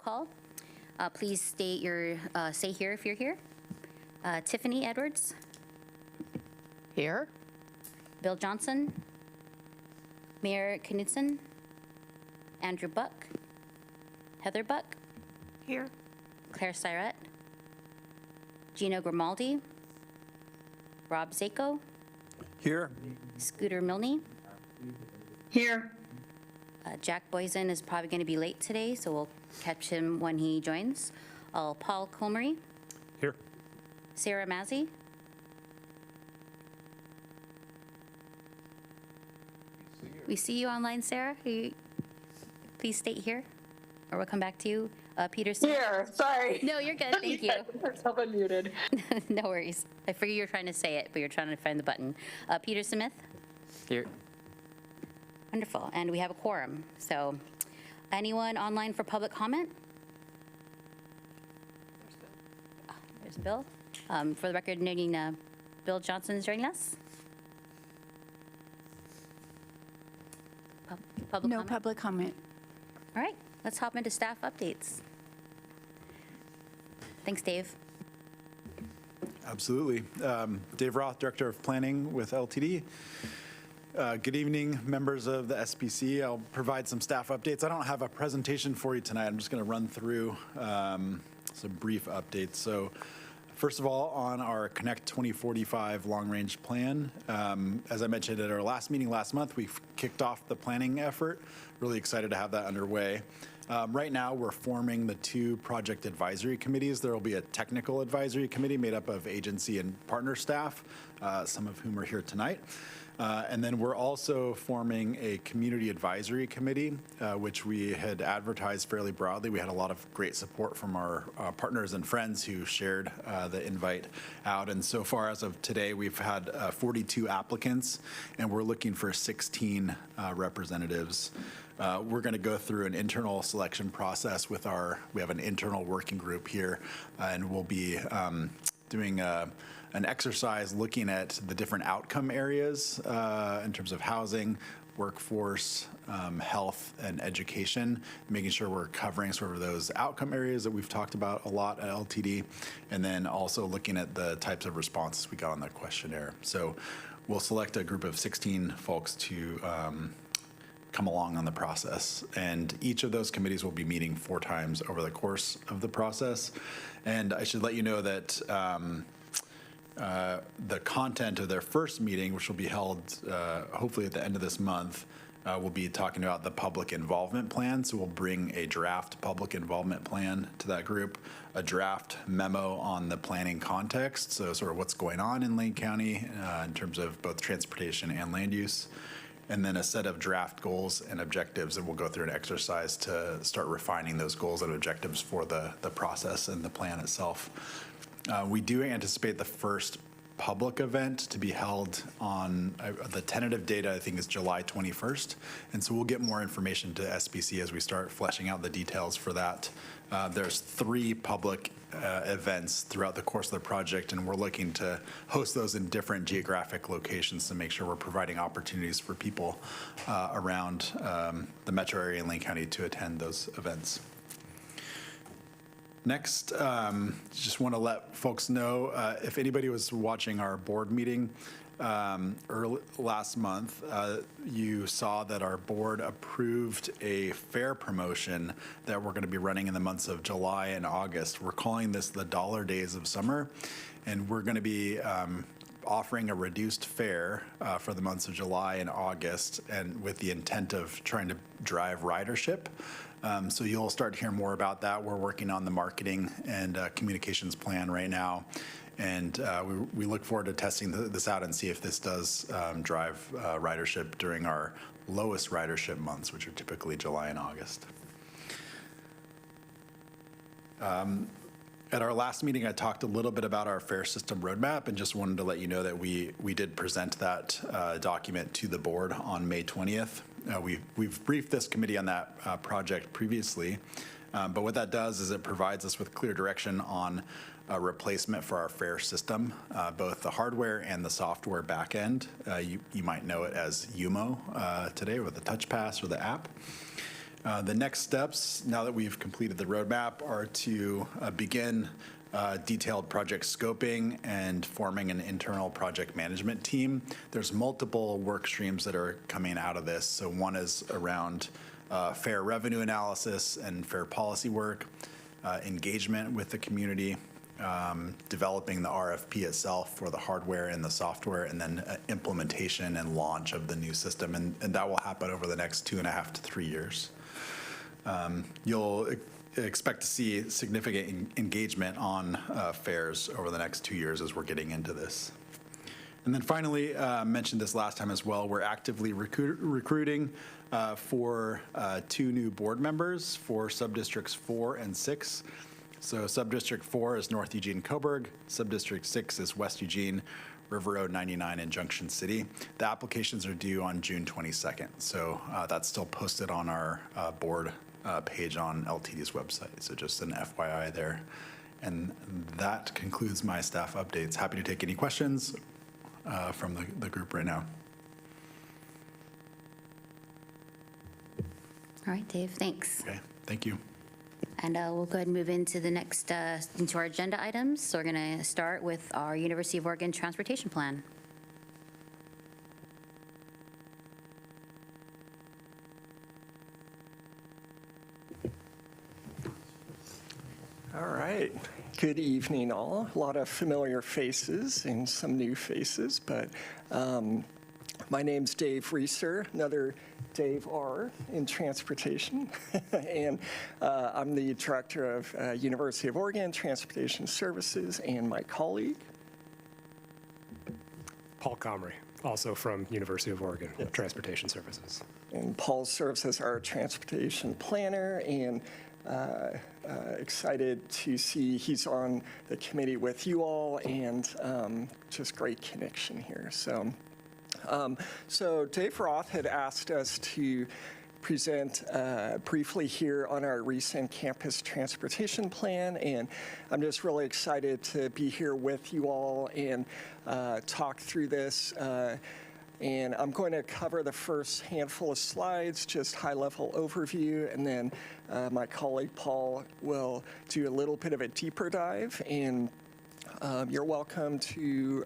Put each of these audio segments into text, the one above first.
call. Please state your, say here if you're here. Tiffany Edwards, Here. Bill Johnson, Mayor Knudsen, Andrew Buck, Heather Buck, Here. Claire Syret, Gino Grimaldi, Rob Zako, Here. Scooter Milne. Here. Jack Boysen is probably going to be late today, so we'll catch him when he joins. Paul Comery, Here. Sarah Mazzy, we see you online, Sarah. Please state here, or we'll come back to you. Peter Smith. Here, sorry. No, you're good. Thank you. Myself unmuted. No worries. I figured you were trying to say it, but you're trying to find the button. Peter Smith. Here. Wonderful. And we have a quorum. So anyone online for public comment? There's Bill. For the record, noting Bill Johnson is joining us. Public No comment? public comment. All right, let's hop into staff updates. Thanks, Dave. Absolutely. Dave Roth, Director of Planning with LTD. Good evening, members of the SBC. I'll provide some staff updates. I don't have a presentation for you tonight. I'm just going to run through some brief updates. So first of all, on our Connect 2045 long-range plan, as I mentioned at our last meeting last month, we've kicked off the planning effort. Really excited to have that underway. Right now, we're forming the 2 project advisory committees. There will be a technical advisory committee made up of agency and partner staff, some of whom are here tonight. And then we're also forming a community advisory committee, which we had advertised fairly broadly. We had a lot of great support from our partners and friends who shared the invite out. And so far as of today, we've had 42 applicants, and we're looking for 16 representatives. We're going to go through an internal selection process with we have an internal working group here, and we'll be doing an exercise looking at the different outcome areas in terms of housing, workforce, health, and education, making sure we're covering sort of those outcome areas that we've talked about a lot at LTD, and then also looking at the types of responses we got on the questionnaire. So we'll select a group of 16 folks to come along on the process. And each of those committees will be meeting 4 times over the course of the process. And I should let you know that the content of their first meeting, which will be held hopefully at the end of this month, we'll be talking about the public involvement plan. So we'll bring a draft public involvement plan to that group, a draft memo on the planning context, so sort of what's going on in Lane County in terms of both transportation and land use, and then a set of draft goals and objectives, and we'll go through an exercise to start refining those goals and objectives for the process and the plan itself. We do anticipate the first public event to be held on the tentative date, I think, is July 21st. And so we'll get more information to SBC as we start fleshing out the details for that. There's 3 public events throughout the course of the project, and we're looking to host those in different geographic locations to make sure we're providing opportunities for people around the metro area in Lane County to attend those events. Next, just want to let folks know, if anybody was watching our board meeting last month, you saw that our board approved a fair promotion that we're going to be running in the months of July and August. We're calling this the Dollar Days of Summer, and we're going to be offering a reduced fare for the months of July and August, and with the intent of trying to drive ridership. So you'll start to hear more about that. We're working on the marketing and communications plan right now, and we look forward to testing this out and see if this does drive ridership during our lowest ridership months, which are typically July and August. At our last meeting, I talked a little bit about our fare system roadmap, and just wanted to let you know that we did present that document to the board on May 20th. We've briefed this committee on that project previously, but what that does is it provides us with clear direction on a replacement for our fare system, both the hardware and the software backend. You might know it as UMO today, with the TouchPass or the app. The next steps, now that we've completed the roadmap, are to begin detailed project scoping and forming an internal project management team. There's multiple work streams that are coming out of this. So one is around fair revenue analysis and fair policy work, engagement with the community, developing the RFP itself for the hardware and the software, and then implementation and launch of the new system. And that will happen over the next 2.5 to 3 years. You'll expect to see significant engagement on fairs over the next 2 years as we're getting into this. And then finally, mentioned this last time as well, we're actively recruiting for 2 new board members for subdistricts 4 and 6. So subdistrict 4 is North Eugene Coburg, subdistrict 6 is West Eugene, River Road 99 in Junction City. The applications are due on June 22nd. So that's still posted on our board page on LTD's website. So just an FYI there. And that concludes my staff updates. Happy to take any questions from the group right now. All right, Dave, thanks. Okay, thank you. And we'll go ahead and move into the next, into our agenda items. So we're going to start with our University of Oregon Transportation Plan. All right. Good evening, all. A lot of familiar faces and some new faces, but my name's Dave Reeser, another Dave R. in transportation, and I'm the director of University of Oregon Transportation Services, and my colleague. Paul Comrie, also from University of Oregon Transportation Services. And Paul serves as our transportation planner, and excited to see he's on the committee with you all, and just great connection here. So Dave Roth had asked us to present briefly here on our recent campus transportation plan, and I'm just really excited to be here with you all and talk through this. And I'm going to cover the first handful of slides, just high-level overview, and then my colleague Paul will do a little bit of a deeper dive. And you're welcome to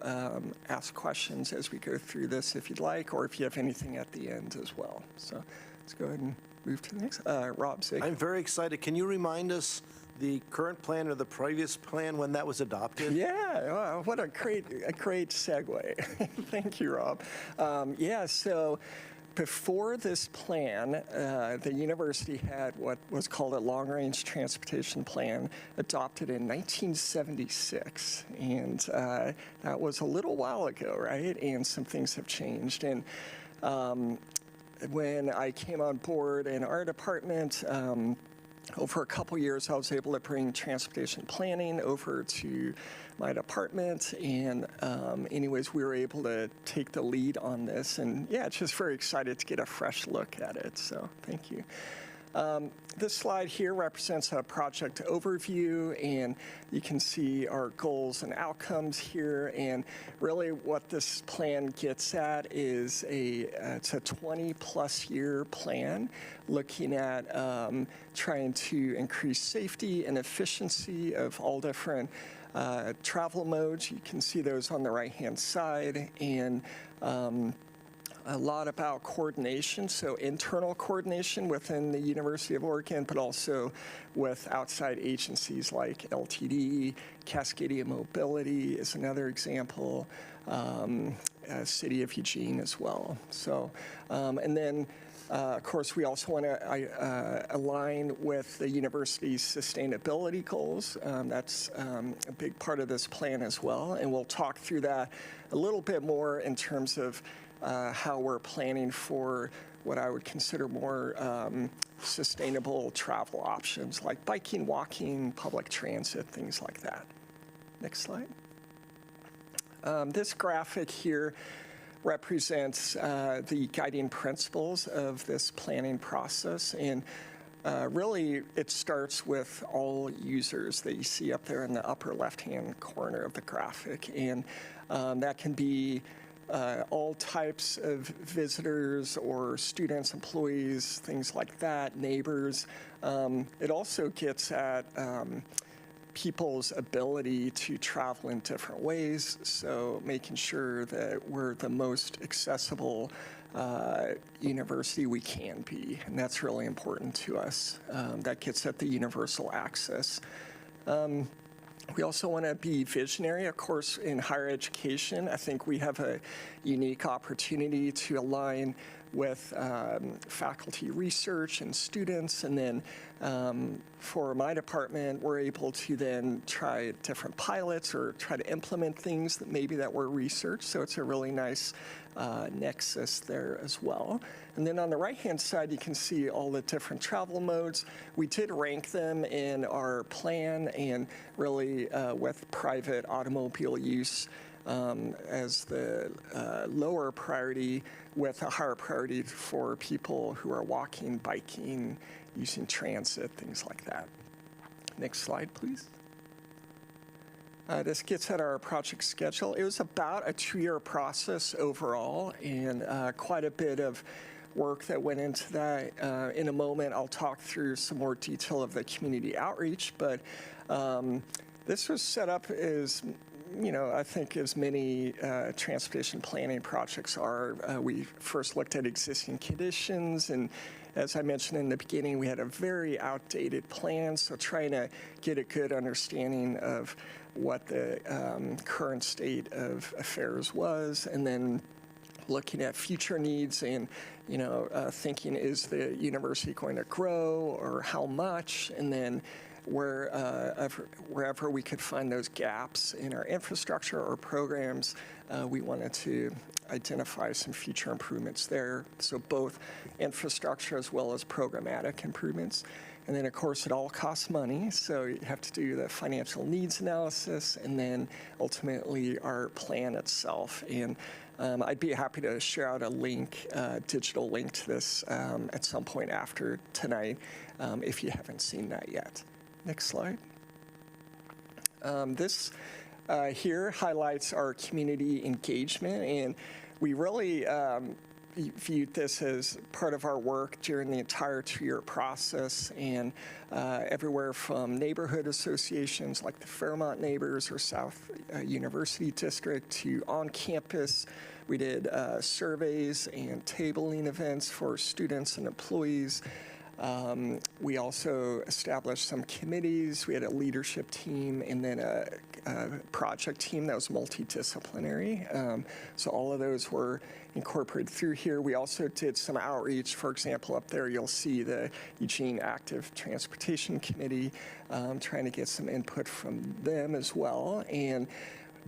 ask questions as we go through this if you'd like, or if you have anything at the end as well. So let's go ahead and move to the next. Rob Zig. I'm very excited. Can you remind us the current plan or the previous plan when that was adopted? Yeah, wow, what a great segue. Thank you, Rob. So before this plan, the university had what was called a long-range transportation plan adopted in 1976. And that was a little while ago, right? And some things have changed. And when I came on board in our department, over a couple years, I was able to bring transportation planning over to my department, and anyways, we were able to take the lead on this, and yeah, just very excited to get a fresh look at it, so thank you. This slide here represents a project overview, and you can see our goals and outcomes here. And really what this plan gets at is it's a 20-plus year plan looking at trying to increase safety and efficiency of all different travel modes. You can see those on the right-hand side. And a lot about coordination, so internal coordination within the University of Oregon, but also with outside agencies like LTD, Cascadia Mobility is another example, City of Eugene as well. So, and then of course, we also want to align with the university's sustainability goals. That's a big part of this plan as well, and we'll talk through that a little bit more in terms of how we're planning for what I would consider more sustainable travel options like biking, walking, public transit, things like that. Next slide. This graphic here represents the guiding principles of this planning process, and really it starts with all users that you see up there in the upper left-hand corner of the graphic, and that can be all types of visitors or students, employees, things like that, neighbors. It also gets at people's ability to travel in different ways, so making sure that we're the most accessible university we can be, and that's really important to us. That gets at the universal access. We also want to be visionary, of course, in higher education. I think we have a unique opportunity to align with faculty research and students. And then for my department, we're able to then try different pilots or try to implement things that were researched. So it's a really nice nexus there as well. And then on the right-hand side, you can see all the different travel modes. We did rank them in our plan, and really with private automobile use as the lower priority, with a higher priority for people who are walking, biking, using transit, things like that. Next slide, please. This gets at our project schedule. It was about a 2-year process overall, and quite a bit of work that went into that. In a moment, I'll talk through some more detail of the community outreach, but this was set up as, I think as many transportation planning projects are. We first looked at existing conditions, and as I mentioned in the beginning, we had a very outdated plan, so trying to get a good understanding of what the current state of affairs was, and then looking at future needs and, thinking, is the university going to grow or how much? And then wherever we could find those gaps in our infrastructure or programs, we wanted to identify some future improvements there. So both infrastructure as well as programmatic improvements. And then, of course, it all costs money, so you have to do the financial needs analysis and then ultimately our plan itself. And I'd be happy to share out a link, digital link to this at some point after tonight if you haven't seen that yet. Next slide. This here highlights our community engagement, and we really viewed this as part of our work during the entire 2-year process, and everywhere from neighborhood associations like the Fairmont Neighbors or South University District to on campus. We did surveys and tabling events for students and employees. We also established some committees. We had a leadership team and then a project team that was multidisciplinary. So all of those were incorporated through here. We also did some outreach. For example, up there you'll see the Eugene Active Transportation Committee, trying to get some input from them as well. And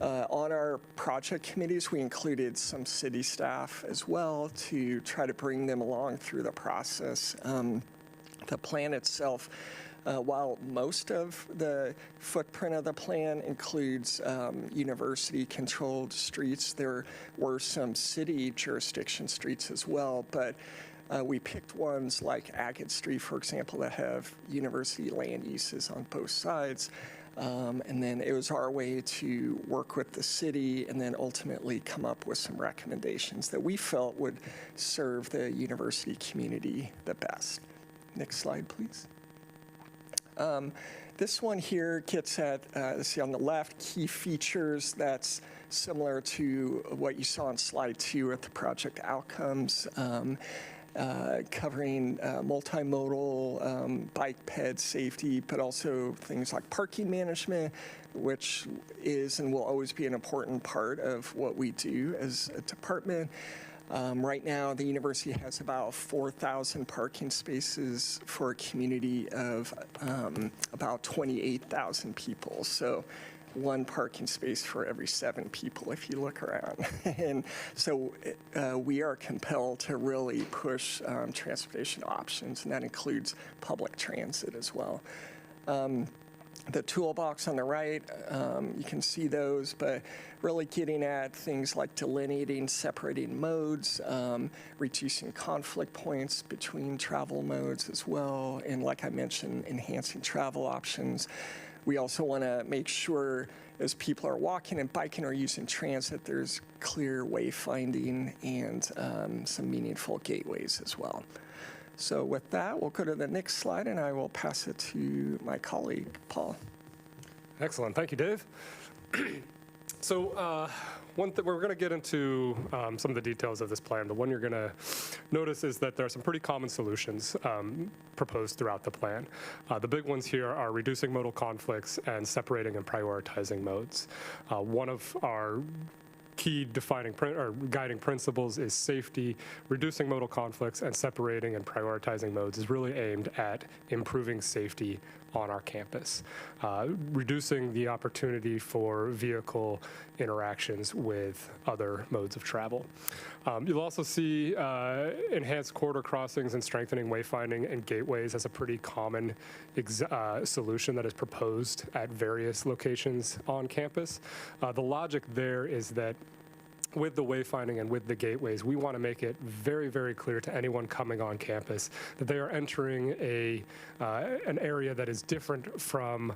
on our project committees, we included some city staff as well to try to bring them along through the process. The plan itself, while most of the footprint of the plan includes university-controlled streets, there were some city jurisdiction streets as well, but we picked ones like Agate Street, for example, that have university land uses on both sides. And then it was our way to work with the city and then ultimately come up with some recommendations that we felt would serve the university community the best. Next slide, please. This one here gets at, let's see on the left, key features that's similar to what you saw on slide 2 with the project outcomes. Covering multimodal, bike ped safety, but also things like parking management, which is and will always be an important part of what we do as a department. Right now, the university has about 4,000 parking spaces for a community of about 28,000 people. So one parking space for every 7 people if you look around. And so we are compelled to really push transportation options, and that includes public transit as well. The toolbox on the right, you can see those, but really getting at things like delineating, separating modes, reducing conflict points between travel modes as well, and like I mentioned, enhancing travel options. we also want to make sure as people are walking and biking or using transit, there's clear wayfinding and some meaningful gateways as well. So with that, we'll go to the next slide, and I will pass it to my colleague, Paul. Excellent. Thank you, Dave. So we're going to get into some of the details of this plan. The one you're going to notice is that there are some pretty common solutions proposed throughout the plan. The big ones here are reducing modal conflicts and separating and prioritizing modes. One of our key defining or guiding principles is safety. Reducing modal conflicts and separating and prioritizing modes is really aimed at improving safety on our campus, reducing the opportunity for vehicle interactions with other modes of travel. You'll also see enhanced corridor crossings and strengthening wayfinding and gateways as a pretty common solution that is proposed at various locations on campus. The logic there is that with the wayfinding and with the gateways, we want to make it very, very clear to anyone coming on campus that they are entering an area that is different from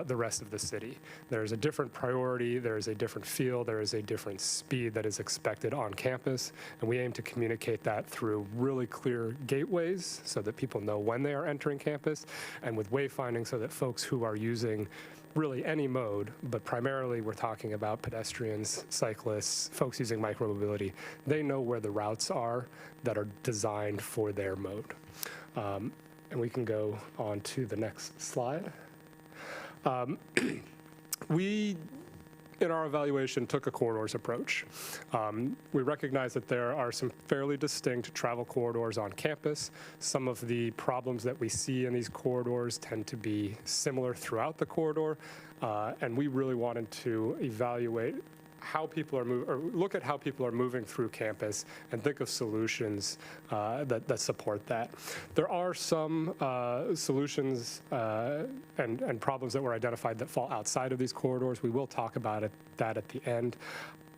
the rest of the city. There's a different priority, there is a different feel, there is a different speed that is expected on campus, and we aim to communicate that through really clear gateways so that people know when they are entering campus, and with wayfinding so that folks who are using really any mode, but primarily we're talking about pedestrians, cyclists, folks using micromobility. They know where the routes are that are designed for their mode. And we can go on to the next slide. We, in our evaluation, took a corridors approach. We recognize that there are some fairly distinct travel corridors on campus. Some of the problems that we see in these corridors tend to be similar throughout the corridor, and we really wanted to evaluate how people are moving, or look at how people are moving through campus and think of solutions that support that. There are some solutions and problems that were identified that fall outside of these corridors. We will talk about that at the end.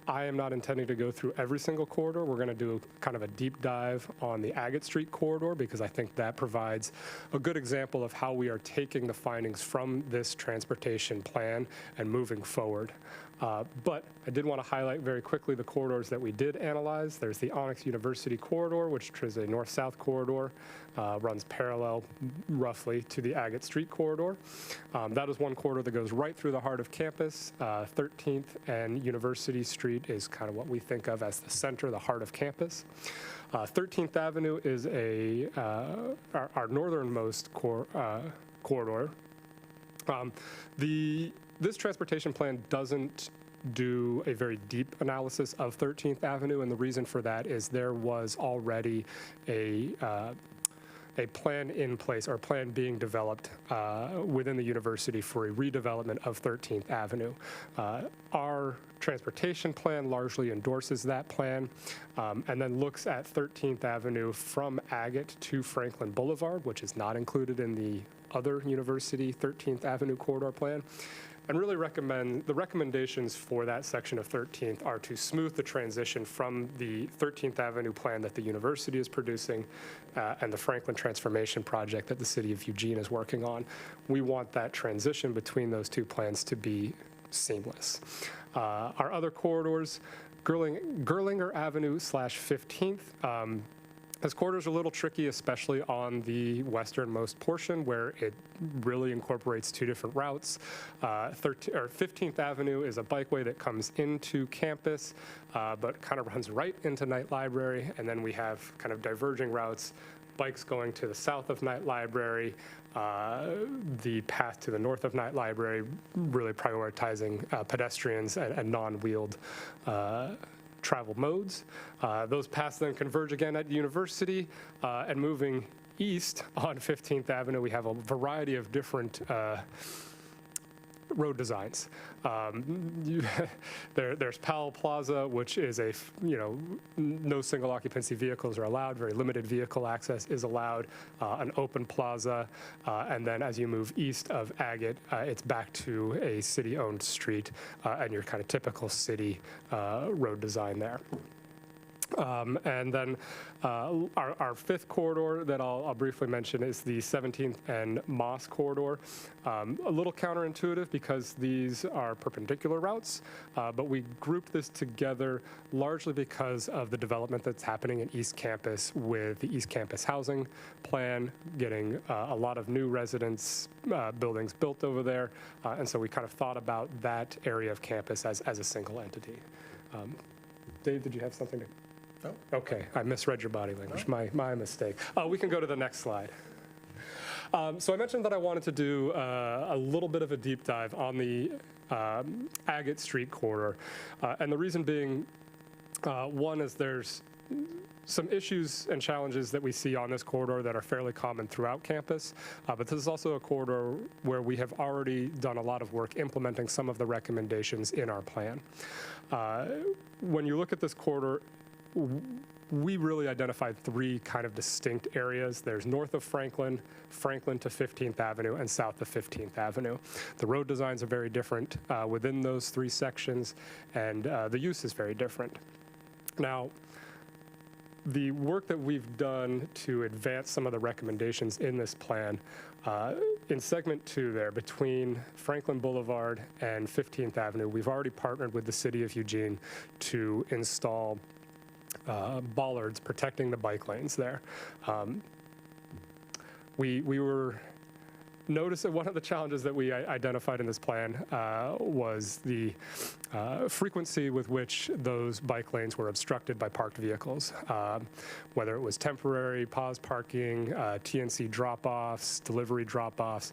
I am not intending to go through every single corridor. We're going to do kind of a deep dive on the Agate Street corridor because I think that provides a good example of how we are taking the findings from this transportation plan and moving forward. But I did want to highlight very quickly the corridors that we did analyze. There's the Onyx University corridor, which is a north-south corridor, runs parallel roughly to the Agate Street corridor. That is one corridor that goes right through the heart of campus. 13th and University Street is kind of what we think of as the center, the heart of campus. 13th Avenue is our northernmost corridor. This transportation plan doesn't do a very deep analysis of 13th Avenue, and the reason for that is there was already a plan in place, or a plan being developed within the university for a redevelopment of 13th Avenue. Our transportation plan largely endorses that plan and then looks at 13th Avenue from Agate to Franklin Boulevard, which is not included in the other university 13th Avenue corridor plan. And really the recommendations for that section of 13th are to smooth the transition from the 13th Avenue plan that the university is producing and the Franklin Transformation Project that the city of Eugene is working on. We want that transition between those two plans to be seamless. Our other corridors, Gerlinger Avenue / 15th, this corridor is a little tricky, especially on the westernmost portion where it really incorporates two different routes. 15th Avenue is a bikeway that comes into campus, but kind of runs right into Knight Library, and then we have kind of diverging routes, bikes going to the south of Knight Library, the path to the north of Knight Library, really prioritizing pedestrians and non-wheeled travel modes. Those paths then converge again at the university, and moving east on 15th Avenue, we have a variety of different road designs. There's Powell Plaza, which is no single occupancy vehicles are allowed, very limited vehicle access is allowed, an open plaza, and then as you move east of Agate, it's back to a city-owned street and your kind of typical city road design there. And then our fifth corridor that I'll briefly mention is the 17th and Moss corridor. A little counterintuitive because these are perpendicular routes, but we grouped this together largely because of the development that's happening in East Campus with the East Campus housing plan, getting a lot of new residence buildings built over there. And so we kind of thought about that area of campus as a single entity. Dave, did you have something to? No. Okay, I misread your body language. My mistake. We can go to the next slide. So I mentioned that I wanted to do a little bit of a deep dive on the Agate Street corridor. And the reason being, one is there's some issues and challenges that we see on this corridor that are fairly common throughout campus. But this is also a corridor where we have already done a lot of work implementing some of the recommendations in our plan. When you look at this corridor, we really identified three kind of distinct areas. There's north of Franklin, Franklin to 15th Avenue, and south of 15th Avenue. The road designs are very different within those three sections, and the use is very different. Now, the work that we've done to advance some of the recommendations in this plan, in segment 2 there, between Franklin Boulevard and 15th Avenue, we've already partnered with the City of Eugene to install bollards protecting the bike lanes there. We were noticing one of the challenges that we identified in this plan was the frequency with which those bike lanes were obstructed by parked vehicles, whether it was temporary pause parking, TNC drop-offs, delivery drop-offs,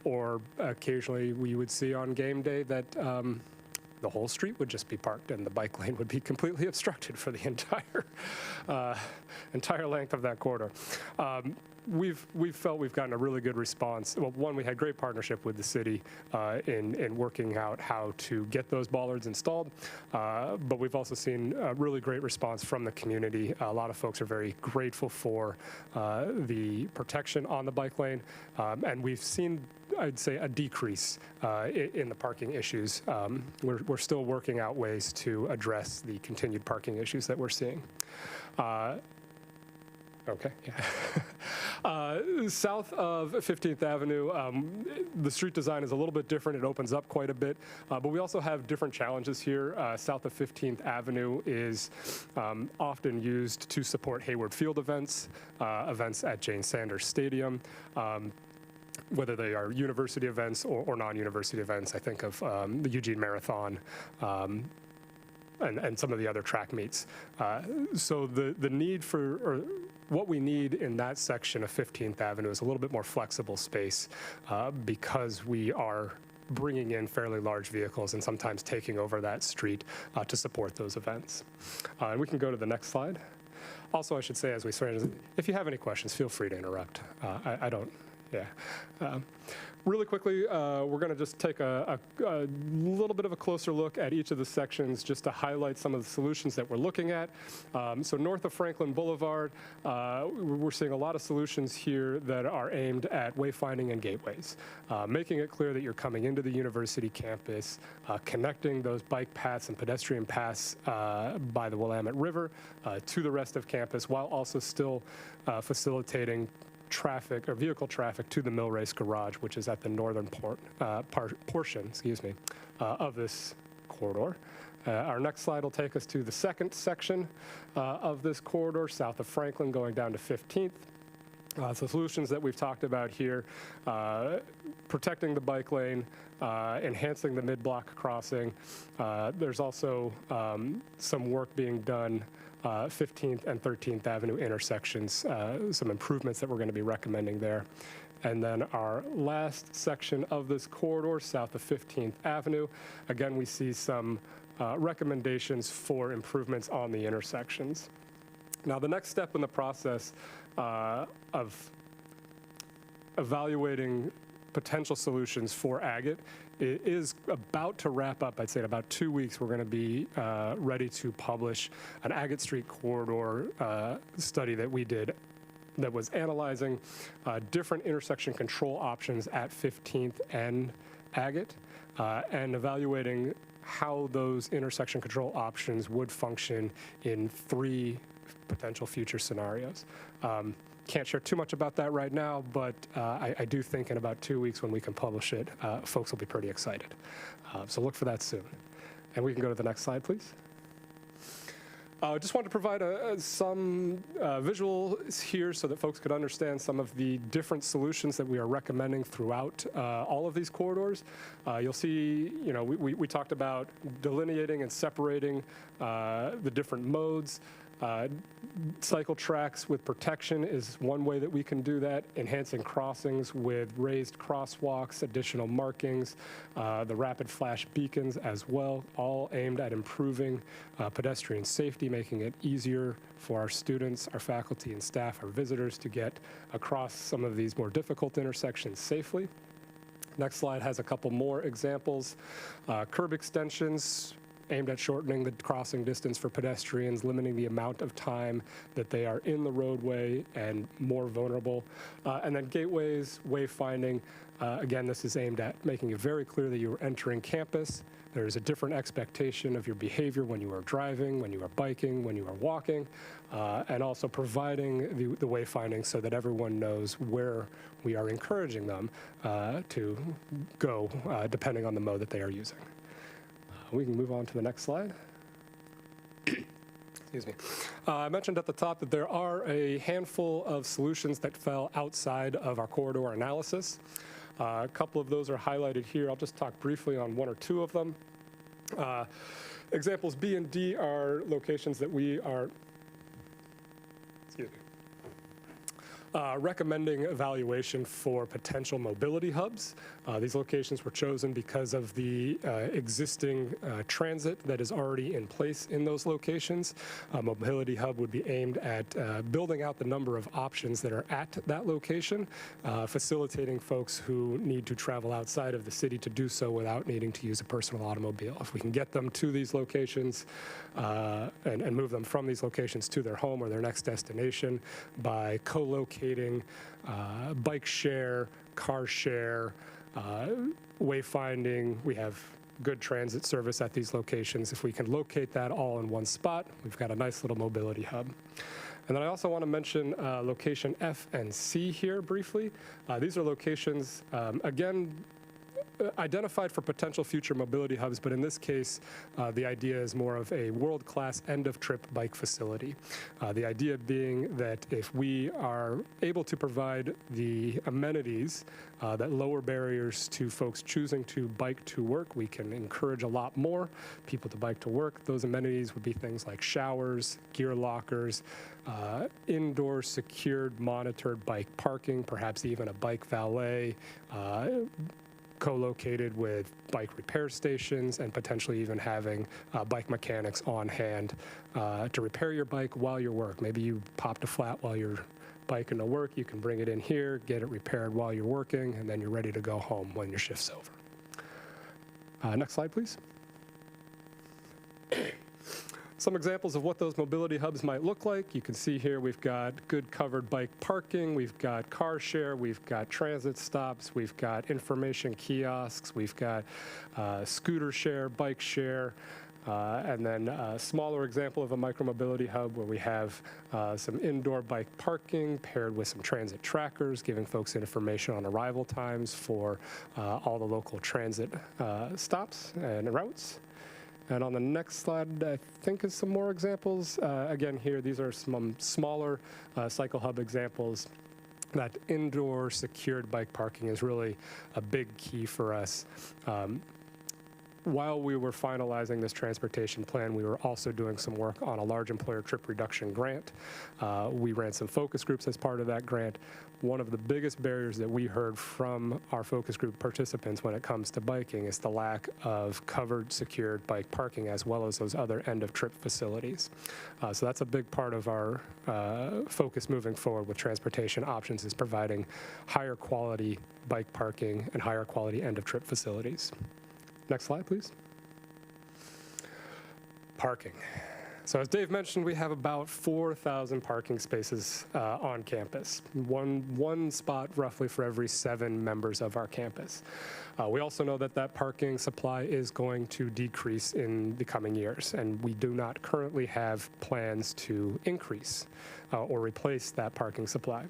or occasionally we would see on game day that the whole street would just be parked and the bike lane would be completely obstructed for the entire length of that corridor. We've felt we've gotten a really good response. Well, one, we had great partnership with the city in working out how to get those bollards installed, but we've also seen a really great response from the community. A lot of folks are very grateful for the protection on the bike lane, and we've seen, I'd say, a decrease in the parking issues. We're still working out ways to address the continued parking issues that we're seeing. Okay, yeah. South of 15th Avenue, the street design is a little bit different. It opens up quite a bit, but we also have different challenges here. South of 15th Avenue is often used to support Hayward Field events, events at Jane Sanders Stadium, whether they are university events or non-university events. I think of the Eugene Marathon, and some of the other track meets. So the need for, or what we need in that section of 15th Avenue is a little bit more flexible space because we are bringing in fairly large vehicles and sometimes taking over that street to support those events. And we can go to the next slide. Also, I should say, as we start, if you have any questions, feel free to interrupt. I don't, yeah. Really quickly, we're going to just take a little bit of a closer look at each of the sections just to highlight some of the solutions that we're looking at. So north of Franklin Boulevard, we're seeing a lot of solutions here that are aimed at wayfinding and gateways, making it clear that you're coming into the university campus, connecting those bike paths and pedestrian paths by the Willamette River to the rest of campus, while also still facilitating traffic or vehicle traffic to the Millrace Garage, which is at the northern portion, of this corridor. Our next slide will take us to the second section of this corridor, south of Franklin, going down to 15th. So solutions that we've talked about here, protecting the bike lane, enhancing the mid-block crossing. There's also some work being done 15th and 13th Avenue intersections, some improvements that we're going to be recommending there. And then our last section of this corridor, south of 15th Avenue, again, we see some recommendations for improvements on the intersections. Now, the next step in the process of evaluating potential solutions for Agate is about to wrap up. I'd say in about 2 weeks, we're going to be ready to publish an Agate Street corridor study that we did that was analyzing different intersection control options at 15th and Agate and evaluating how those intersection control options would function in 3 potential future scenarios. Can't share too much about that right now, but I do think in about 2 weeks when we can publish it, folks will be pretty excited. So look for that soon. And we can go to the next slide, please. Just wanted to provide some visuals here so that folks could understand some of the different solutions that we are recommending throughout all of these corridors. You'll see, we talked about delineating and separating the different modes. Cycle tracks with protection is one way that we can do that, enhancing crossings with raised crosswalks, additional markings, the rapid flash beacons as well, all aimed at improving pedestrian safety, making it easier for our students, our faculty and staff, our visitors to get across some of these more difficult intersections safely. Next slide has a couple more examples. Curb extensions, aimed at shortening the crossing distance for pedestrians, limiting the amount of time that they are in the roadway and more vulnerable. And then gateways, wayfinding. Again, this is aimed at making it very clear that you are entering campus. There is a different expectation of your behavior when you are driving, when you are biking, when you are walking, and also providing the wayfinding so that everyone knows where we are encouraging them to go, depending on the mode that they are using. We can move on to the next slide. Excuse me. I mentioned at the top that there are a handful of solutions that fell outside of our corridor analysis. A couple of those are highlighted here. I'll just talk briefly on 1 or 2 of them. Examples B and D are locations that we are, recommending evaluation for potential mobility hubs. These locations were chosen because of the existing transit that is already in place in those locations. A mobility hub would be aimed at building out the number of options that are at that location, facilitating folks who need to travel outside of the city to do so without needing to use a personal automobile. If we can get them to these locations and move them from these locations to their home or their next destination by co-locating bike share, car share, wayfinding. We have good transit service at these locations. If we can locate that all in one spot, we've got a nice little mobility hub. And then I also want to mention location F and C here briefly. These are locations, again, identified for potential future mobility hubs, but in this case, the idea is more of a world-class end-of-trip bike facility. The idea being that if we are able to provide the amenities that lower barriers to folks choosing to bike to work, we can encourage a lot more people to bike to work. Those amenities would be things like showers, gear lockers, indoor secured monitored bike parking, perhaps even a bike valet, co-located with bike repair stations and potentially even having bike mechanics on hand to repair your bike while you work. Maybe you popped a flat while you're biking to work. You can bring it in here, get it repaired while you're working, and then you're ready to go home when your shift's over. Next slide, please. Some examples of what those mobility hubs might look like. You can see here we've got good covered bike parking, we've got car share, we've got transit stops, we've got information kiosks, we've got scooter share, bike share, and then a smaller example of a micromobility hub where we have some indoor bike parking paired with some transit trackers, giving folks information on arrival times for all the local transit stops and routes. And on the next slide, I think is some more examples. Again, here, these are some smaller cycle hub examples. That indoor secured bike parking is really a big key for us. While we were finalizing this transportation plan, we were also doing some work on a large employer trip reduction grant. We ran some focus groups as part of that grant. One of the biggest barriers that we heard from our focus group participants when it comes to biking is the lack of covered, secured bike parking, as well as those other end-of-trip facilities. So that's a big part of our focus moving forward with transportation options, is providing higher quality bike parking and higher quality end-of-trip facilities. Next slide, please. Parking. So as Dave mentioned, we have about 4,000 parking spaces on campus, one spot roughly for every 7 members of our campus. We also know that that parking supply is going to decrease in the coming years, and we do not currently have plans to increase or replace that parking supply.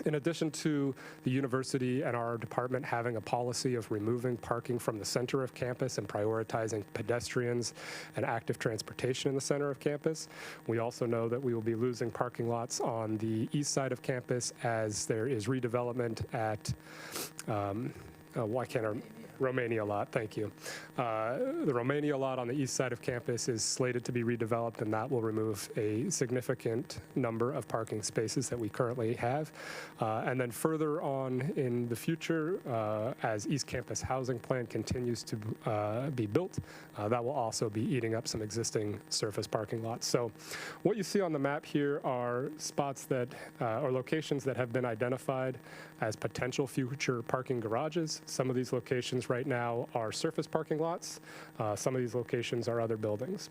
In addition to the university and our department having a policy of removing parking from the center of campus and prioritizing pedestrians and active transportation in the center of campus, we also know that we will be losing parking lots on the east side of campus as there is redevelopment at, Romania lot, thank you. The Romania lot on the east side of campus is slated to be redeveloped, and that will remove a significant number of parking spaces that we currently have. And then further on in the future, as East Campus Housing Plan continues to be built, that will also be eating up some existing surface parking lots. So what you see on the map here are spots that, or locations that have been identified as potential future parking garages. Some of these locations right now are surface parking lots. Some of these locations are other buildings.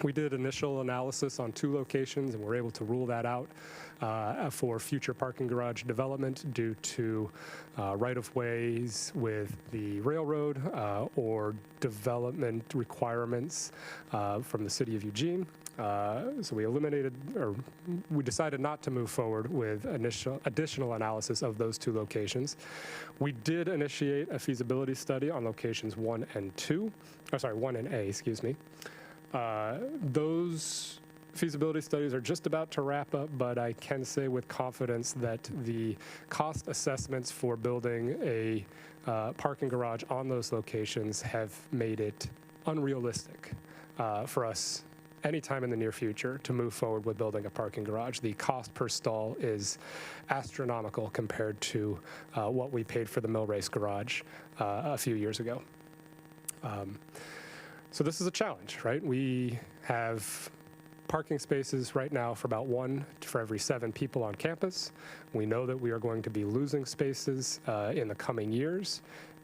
We did initial analysis on 2 locations and were able to rule that out for future parking garage development due to right-of-ways with the railroad or development requirements from the city of Eugene. So we decided not to move forward with additional analysis of those 2 locations. We did initiate a feasibility study on locations 1 and 2, or sorry, 1 and A, excuse me. Those feasibility studies are just about to wrap up, but I can say with confidence that the cost assessments for building a parking garage on those locations have made it unrealistic for us anytime in the near future to move forward with building a parking garage. The cost per stall is astronomical compared to what we paid for the Mill Race garage a few years ago. So this is a challenge, right? We have parking spaces right now for about 1 for every 7 people on campus. We know that we are going to be losing spaces in the coming years,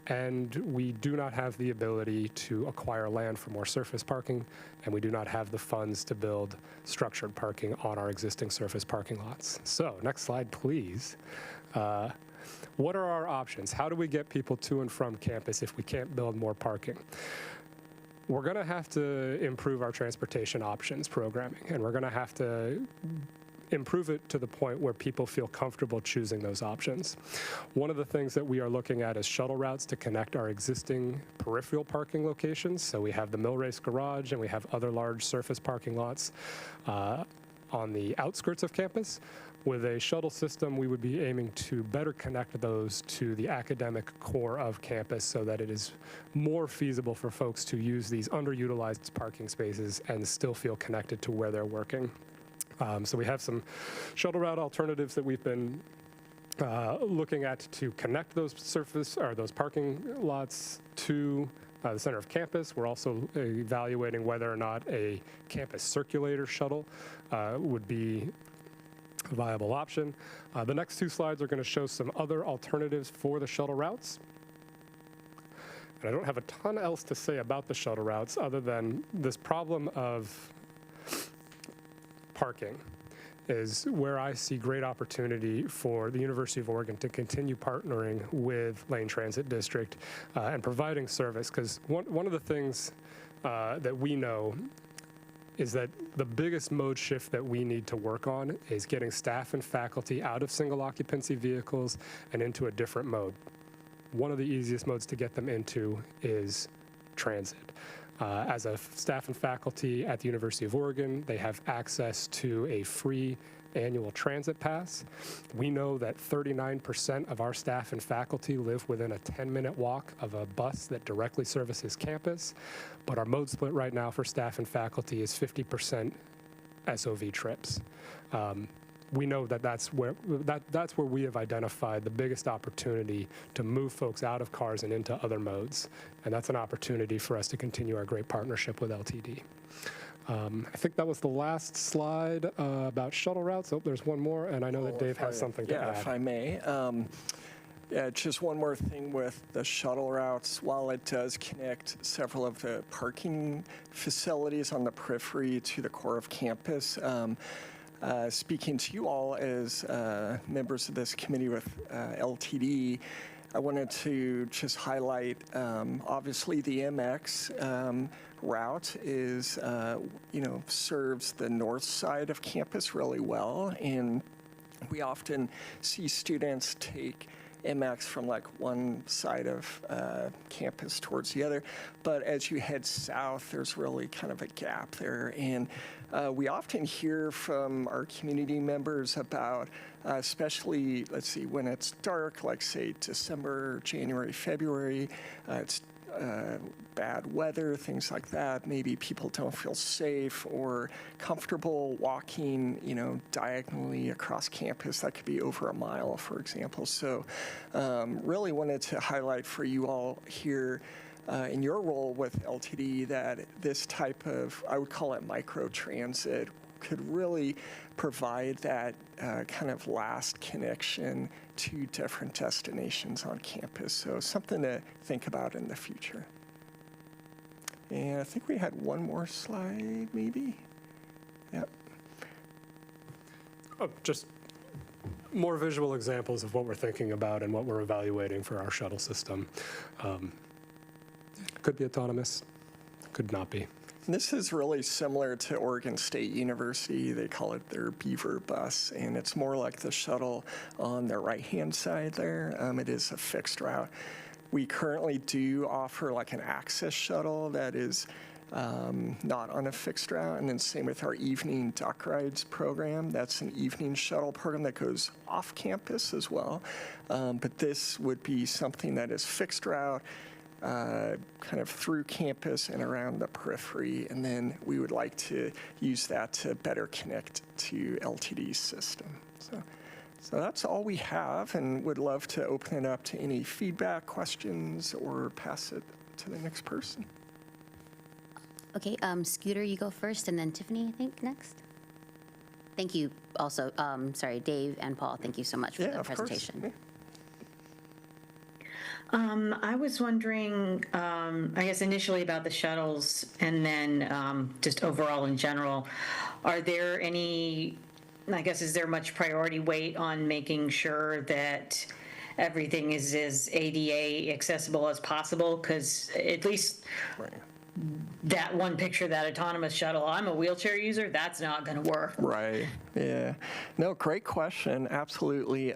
and we do not have the ability to acquire land for more surface parking, and we do not have the funds to build structured parking on our existing surface parking lots. So next slide, please. What are our options? How do we get people to and from campus if we can't build more parking? We're going to have to improve our transportation options programming, and we're going to have to improve it to the point where people feel comfortable choosing those options. One of the things that we are looking at is shuttle routes to connect our existing peripheral parking locations. So we have the Mill Race garage and we have other large surface parking lots on the outskirts of campus. With a shuttle system, we would be aiming to better connect those to the academic core of campus so that it is more feasible for folks to use these underutilized parking spaces and still feel connected to where they're working. So we have some shuttle route alternatives that we've been looking at to connect those those parking lots to the center of campus. We're also evaluating whether or not a campus circulator shuttle would be a viable option. The next 2 slides are going to show some other alternatives for the shuttle routes. And I don't have a ton else to say about the shuttle routes other than this problem of parking is where I see great opportunity for the University of Oregon to continue partnering with Lane Transit District and providing service, because one of the things that we know is that the biggest mode shift that we need to work on is getting staff and faculty out of single occupancy vehicles and into a different mode. One of the easiest modes to get them into is transit. As a staff and faculty at the University of Oregon, they have access to a free annual transit pass. We know that 39% of our staff and faculty live within a 10-minute walk of a bus that directly services campus, but our mode split right now for staff and faculty is 50% SOV trips. We know that that's where we have identified the biggest opportunity to move folks out of cars and into other modes, and that's an opportunity for us to continue our great partnership with LTD. I think that was the last slide about shuttle routes. Oh, there's one more, and I know that Dave has something to add. Yeah, if I may. Yeah, just one more thing with the shuttle routes. While it does connect several of the parking facilities on the periphery to the core of campus, speaking to you all as members of this committee with LTD, I wanted to just highlight, obviously, the MX route is, serves the north side of campus really well, and we often see students take MX from like one side of campus towards the other. But as you head south, there's really kind of a gap there. And we often hear from our community members about, especially, let's see, when it's dark, like say December, January, February, it's bad weather, things like that. Maybe people don't feel safe or comfortable walking, diagonally across campus. That could be over a mile, for example. So really wanted to highlight for you all here in your role with LTD that this type of, I would call it micro-transit, could really provide that kind of last connection to different destinations on campus. So something to think about in the future. And I think we had one more slide, maybe. Yep. Oh, just more visual examples of what we're thinking about and what we're evaluating for our shuttle system. Could be autonomous, could not be. This is really similar to Oregon State University. They call it their Beaver bus, and it's more like the shuttle on the right-hand side there. It is a fixed route. We currently do offer like an access shuttle that is not on a fixed route, and then same with our evening duck rides program. That's an evening shuttle program that goes off campus as well. But this would be something that is fixed route, kind of through campus and around the periphery, and then we would like to use that to better connect to LTD's system. So that's all we have, and would love to open it up to any feedback, questions, or pass it to the next person. Okay, Scooter, you go first, and then Tiffany, I think, next. Thank you also, Dave and Paul, thank you so much for the presentation. Course. I was wondering, I guess initially about the shuttles and then just overall in general, are there any, I guess, is there much priority weight on making sure that everything is as ADA accessible as possible? Because at least that one picture, that autonomous shuttle, I'm a wheelchair user, that's not going to work. Right, yeah. No, great question, absolutely.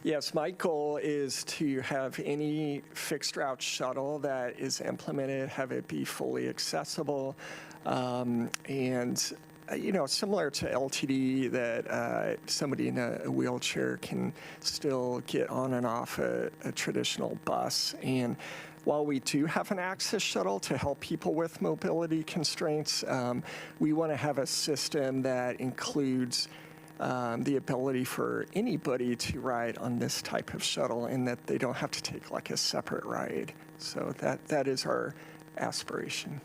Yes, my goal is to have any fixed route shuttle that is implemented, have it be fully accessible, and similar to LTD, that somebody in a wheelchair can still get on and off a traditional bus. And while we do have an access shuttle to help people with mobility constraints, we want to have a system that includes the ability for anybody to ride on this type of shuttle, and that they don't have to take like a separate ride. So that is our aspiration.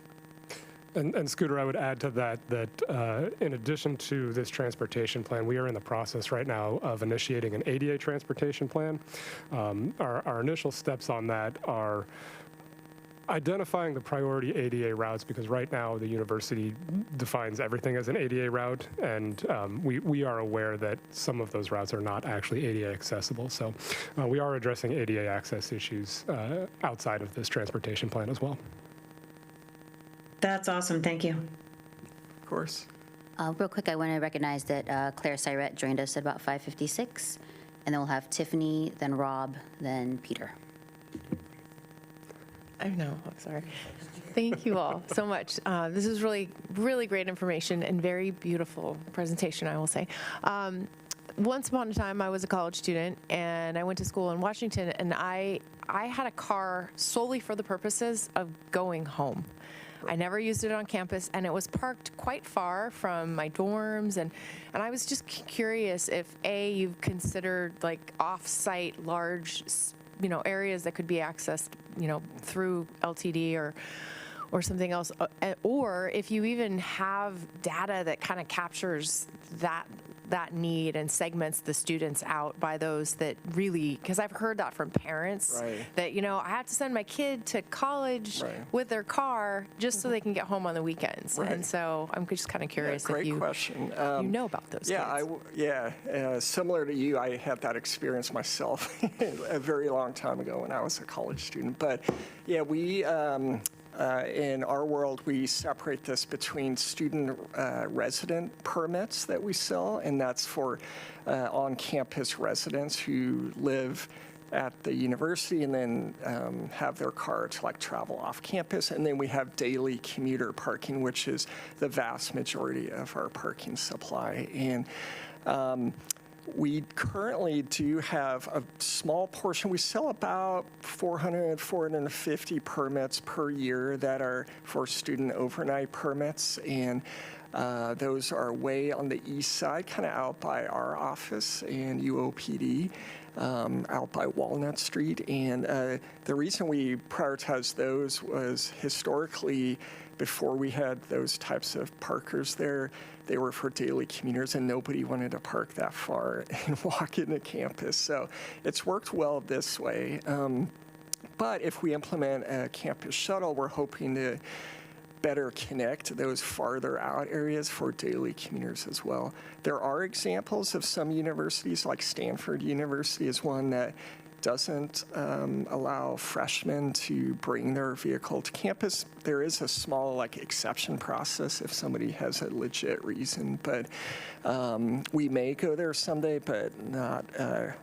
And Scooter, I would add to that in addition to this transportation plan, we are in the process right now of initiating an ADA transportation plan. Our initial steps on that are identifying the priority ADA routes, because right now the university defines everything as an ADA route, and we are aware that some of those routes are not actually ADA accessible. So we are addressing ADA access issues outside of this transportation plan as well. That's awesome. Thank you. Of course. Real quick, I want to recognize that Claire Syrette joined us at about 5:56, and then we'll have Tiffany, then Rob, then Peter. I know, I'm sorry. Thank you all so much. This is really, really great information and very beautiful presentation, I will say. Once upon a time, I was a college student, and I went to school in Washington, and I had a car solely for the purposes of going home. I never used it on campus, and it was parked quite far from my dorms, and I was just curious if, A, you've considered like off-site large areas that could be accessed, through LTD or something else, or if you even have data that kind of captures that need and segments the students out by those that really, because I've heard that from parents, Right. that, I have to send my kid to college Right. with their car just so they can get home on the weekends. Right. And so I'm just kind of curious Great if you question. you know about those Yeah, kids. similar to you, I had that experience myself a very long time ago when I was a college student. But yeah, we, in our world, we separate this between student resident permits that we sell, and that's for on-campus residents who live at the university and then have their car to like travel off campus. And then we have daily commuter parking, which is the vast majority of our parking supply. And we currently do have a small portion. We sell about 400, 450 permits per year that are for student overnight permits. And those are way on the east side, kind of out by our office and UOPD, out by Walnut Street. And the reason we prioritized those was historically, before we had those types of parkers there, they were for daily commuters, and nobody wanted to park that far and walk into campus. So it's worked well this way. But if we implement a campus shuttle, we're hoping to better connect those farther out areas for daily commuters as well. There are examples of some universities, like Stanford University is one that doesn't allow freshmen to bring their vehicle to campus. There is a small exception process if somebody has a legit reason, but we may go there someday, but not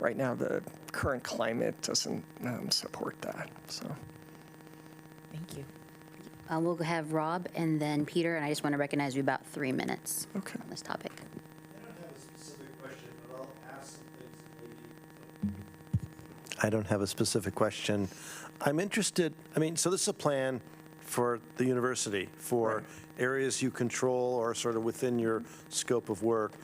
right now. The current climate doesn't support that. So, Thank you. We'll have Rob and then Peter, and I just want to recognize you about 3 minutes Okay. on this topic. I don't have a specific question. I'm interested, so this is a plan for the university, for areas you control or sort of within your scope of work,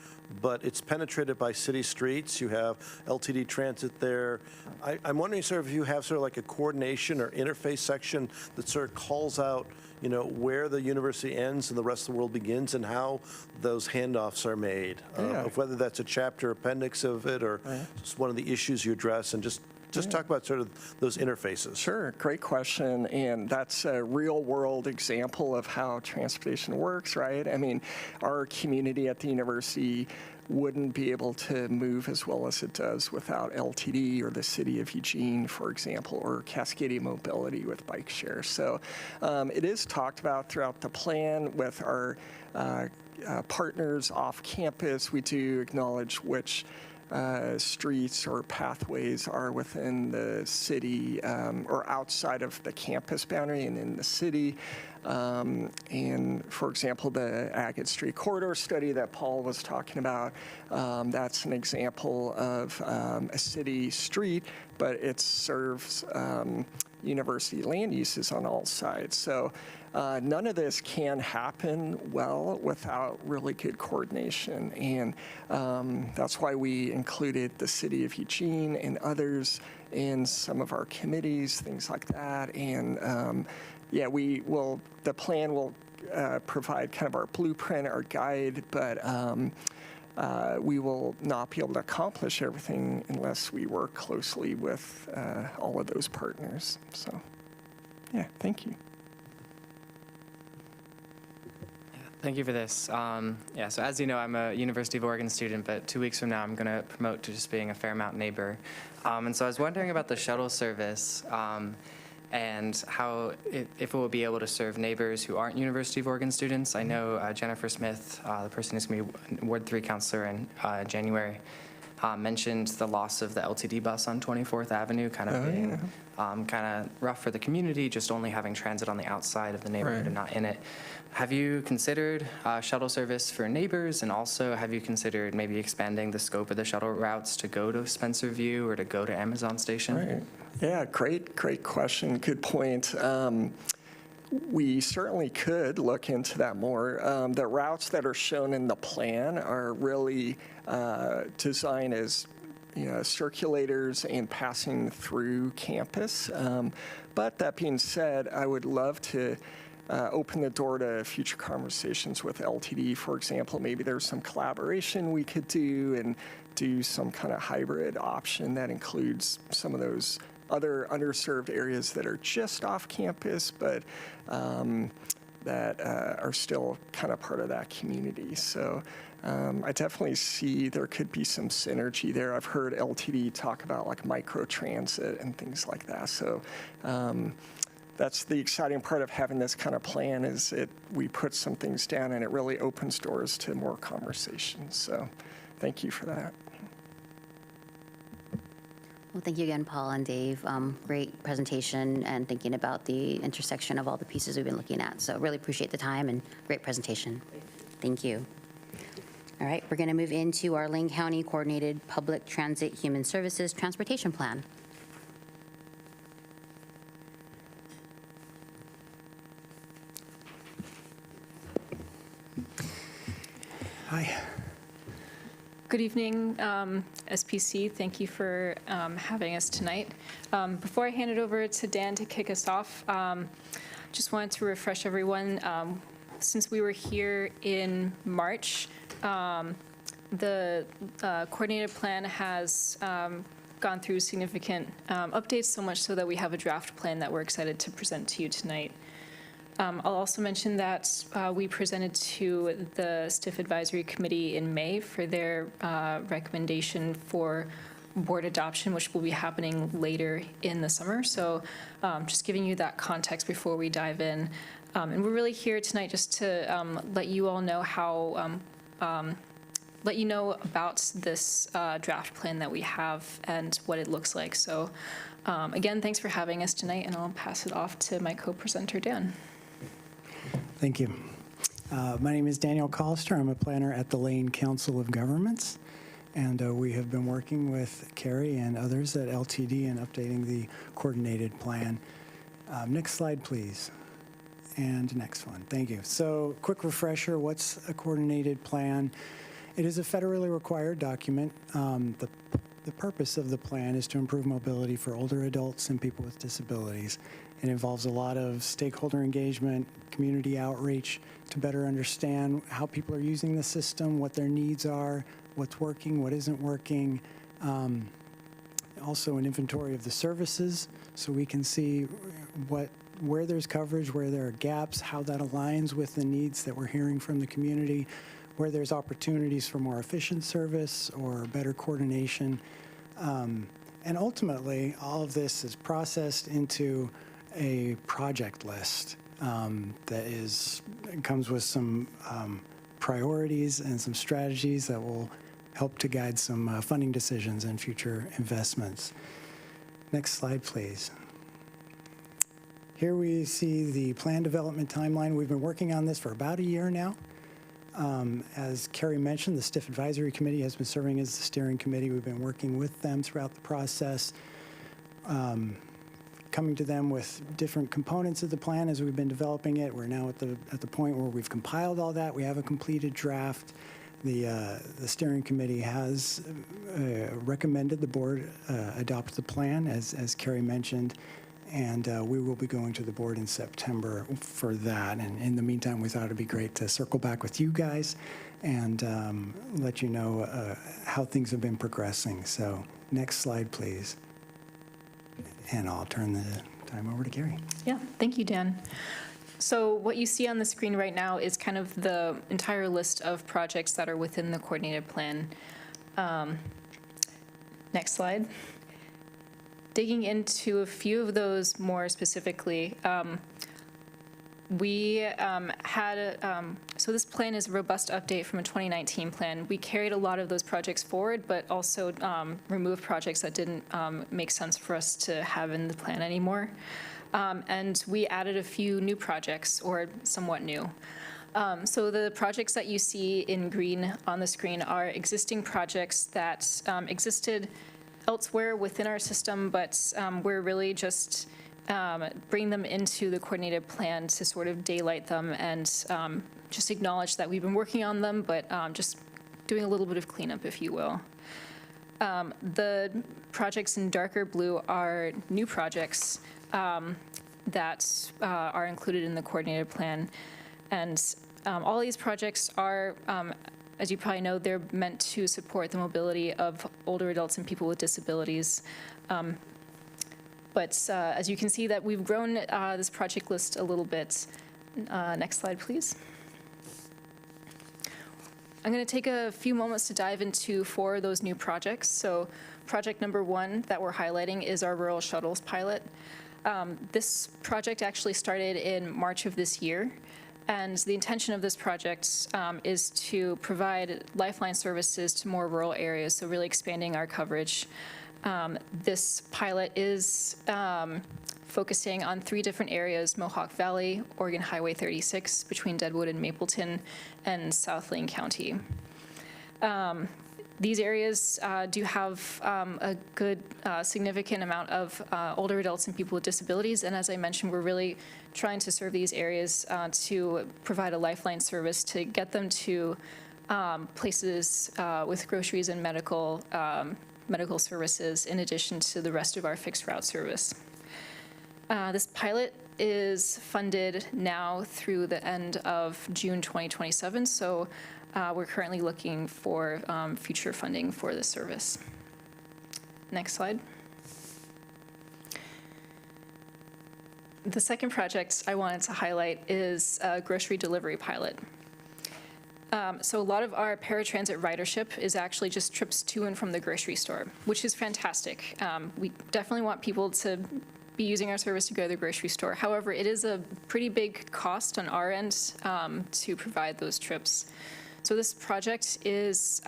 but it's penetrated by city streets. You have LTD transit there. I'm wondering sort of if you have sort of like a coordination or interface section that sort of calls out, where the university ends and the rest of the world begins and how those handoffs are made, of whether that's a chapter appendix of it or just one of the issues you address, and just talk about sort of those interfaces. Sure, great question. And that's a real world example of how transportation works, right? Our community at the university wouldn't be able to move as well as it does without LTD or the city of Eugene, for example, or Cascadia Mobility with bike share. So it is talked about throughout the plan with our partners off campus. We do acknowledge which streets or pathways are within the city or outside of the campus boundary and in the city. And for example, the Agate Street Corridor study that Paul was talking about, that's an example of a city street, but it serves university land uses on all sides. So none of this can happen well without really good coordination. And that's why we included the city of Eugene and others in some of our committees, things like that. And the plan will provide kind of our blueprint, our guide, but we will not be able to accomplish everything unless we work closely with all of those partners. So, thank you. Thank you for this. So as you know, I'm a University of Oregon student, but 2 weeks from now, I'm going to promote to just being a Fairmount neighbor. And so I was wondering about the shuttle service and how, if it will be able to serve neighbors who aren't University of Oregon students. I know Jennifer Smith, the person who's going to be Ward 3 counselor in January, mentioned the loss of the LTD bus on 24th Avenue kind of being kind of rough for the community, just only having transit on the outside of the neighborhood and not in it. Have you considered shuttle service for neighbors, and also have you considered maybe expanding the scope of the shuttle routes to go to Spencer View or to go to Amazon Station? Right. Yeah, great question. Good point. We certainly could look into that more. The routes that are shown in the plan are really designed as circulators and passing through campus. But that being said, I would love to open the door to future conversations with LTD. For example, maybe there's some collaboration we could do and do some kind of hybrid option that includes some of those other underserved areas that are just off campus, but that are still kind of part of that community. So I definitely see there could be some synergy there. I've heard LTD talk about like microtransit and things like that. So that's the exciting part of having this kind of plan is we put some things down and it really opens doors to more conversations. So thank you for that. Well, thank you again, Paul and Dave. Great presentation and thinking about the intersection of all the pieces we've been looking at. So really appreciate the time and great presentation. Thank you. All right, we're going to move into our Lane County Coordinated Public Transit Human Services Transportation Plan. Hi. Good evening, SPC. Thank you for having us tonight. Before I hand it over to Dan to kick us off, just wanted to refresh everyone. Since we were here in March, the coordinated plan has gone through significant updates, so much so that we have a draft plan that we're excited to present to you tonight. I'll also mention that we presented to the STIF Advisory Committee in May for their recommendation for board adoption, which will be happening later in the summer. So just giving you that context before we dive in. And we're really here tonight just to let you all know how, let you know about this draft plan that we have and what it looks like. So again, thanks for having us tonight, and I'll pass it off to my co-presenter, Dan. Thank you. My name is Daniel Collister. I'm a planner at the Lane Council of Governments, and we have been working with Carrie and others at LTD in updating the coordinated plan. Next slide, please. And next one. Thank you. So, quick refresher, what's a coordinated plan? It is a federally required document. The purpose of the plan is to improve mobility for older adults and people with disabilities. It involves a lot of stakeholder engagement, community outreach to better understand how people are using the system, what their needs are, what's working, what isn't working. Also an inventory of the services so we can see where there's coverage, where there are gaps, how that aligns with the needs that we're hearing from the community, where there's opportunities for more efficient service or better coordination. And ultimately, all of this is processed into a project list that comes with some priorities and some strategies that will help to guide some funding decisions and future investments. Next slide, please. Here we see the plan development timeline. We've been working on this for about a year now. As Carrie mentioned, the STIF Advisory Committee has been serving as the steering committee. We've been working with them throughout the process, coming to them with different components of the plan as we've been developing it. We're now at the point where we've compiled all that. We have a completed draft. The steering committee has recommended the board adopt the plan, as Carrie mentioned, and we will be going to the board in September for that. And in the meantime, we thought it'd be great to circle back with you guys and let you know how things have been progressing. So next slide, please. And I'll turn the time over to Carrie. Yeah, thank you, Dan. So what you see on the screen right now is kind of the entire list of projects that are within the coordinated plan. Next slide. Digging into a few of those more specifically, we so this plan is a robust update from a 2019 plan. We carried a lot of those projects forward, but also removed projects that didn't make sense for us to have in the plan anymore. And we added a few new projects, or somewhat new. So the projects that you see in green on the screen are existing projects that existed elsewhere within our system, but we're really just bring them into the coordinated plan to sort of daylight them and just acknowledge that we've been working on them, but just doing a little bit of cleanup, if you will. The projects in darker blue are new projects. that are included in the coordinated plan. And all these projects are, as you probably know, they're meant to support the mobility of older adults and people with disabilities. But as you can see that we've grown this project list a little bit. Next slide, please. I'm going to take a few moments to dive into 4 of those new projects. So project number 1 that we're highlighting is our rural shuttles pilot. This project actually started in March of this year. And the intention of this project is to provide lifeline services to more rural areas, so really expanding our coverage. This pilot is focusing on 3 different areas: Mohawk Valley, Oregon Highway 36, between Deadwood and Mapleton, and South Lane County. These areas do have a good, significant amount of older adults and people with disabilities, and as I mentioned, we're really trying to serve these areas to provide a lifeline service to get them to places with groceries and medical services, in addition to the rest of our fixed route service. This pilot is funded now through the end of June 2027, so we're currently looking for future funding for this service. Next slide. The second project I wanted to highlight is a grocery delivery pilot. So a lot of our paratransit ridership is actually just trips to and from the grocery store, which is fantastic. We definitely want people to be using our service to go to the grocery store. However, it is a pretty big cost on our end to provide those trips. So this project is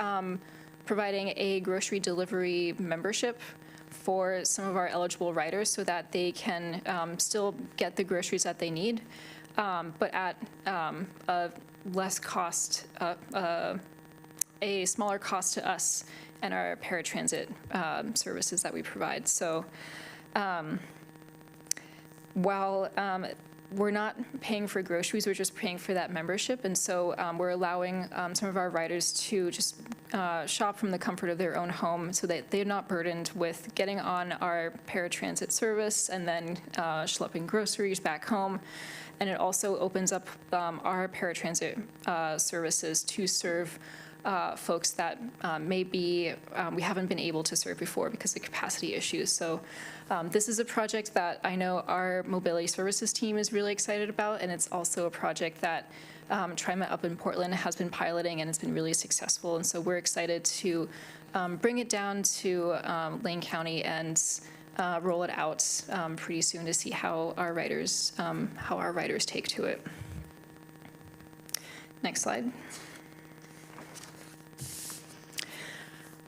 providing a grocery delivery membership for some of our eligible riders so that they can still get the groceries that they need, but at a less cost, a smaller cost to us and our paratransit services that we provide. So while we're not paying for groceries, we're just paying for that membership. And so we're allowing some of our riders to just shop from the comfort of their own home so that they're not burdened with getting on our paratransit service and then schlepping groceries back home. And it also opens up our paratransit services to serve folks that maybe we haven't been able to serve before because of capacity issues. So this is a project that I know our mobility services team is really excited about, and it's also a project that TriMet up in Portland has been piloting, and it's been really successful. And so we're excited to bring it down to Lane County and roll it out pretty soon to see how our riders take to it. Next slide.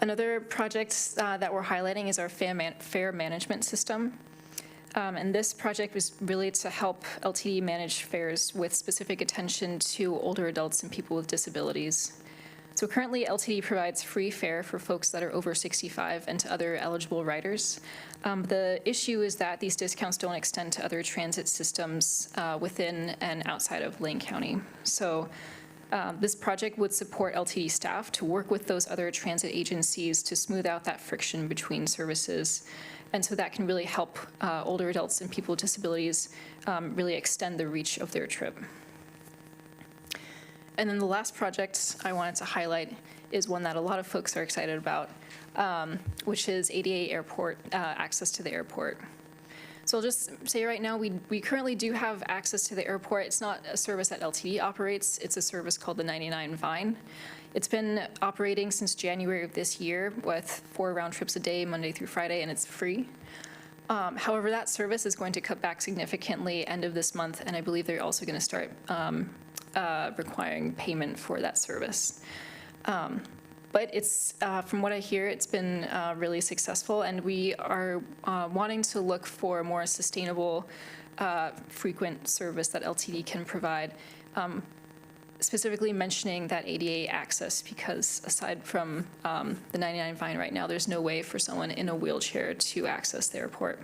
Another project that we're highlighting is our fare management system. And this project was really to help LTD manage fares with specific attention to older adults and people with disabilities. So currently, LTD provides free fare for folks that are over 65 and to other eligible riders. The issue is that these discounts don't extend to other transit systems within and outside of Lane County. So this project would support LTD staff to work with those other transit agencies to smooth out that friction between services. And so that can really help older adults and people with disabilities really extend the reach of their trip. And then the last project I wanted to highlight is one that a lot of folks are excited about, which is ADA airport, access to the airport. So I'll just say right now, we currently do have access to the airport. It's not a service that LTD operates. It's a service called the 99 Vine. It's been operating since January of this year with 4 round trips a day, Monday through Friday, and it's free. However, that service is going to cut back significantly end of this month, and I believe they're also going to start requiring payment for that service. But it's, from what I hear, it's been really successful, and we are wanting to look for a more sustainable, frequent service that LTD can provide, specifically mentioning that ADA access, because aside from the 99 Vine right now, there's no way for someone in a wheelchair to access the airport.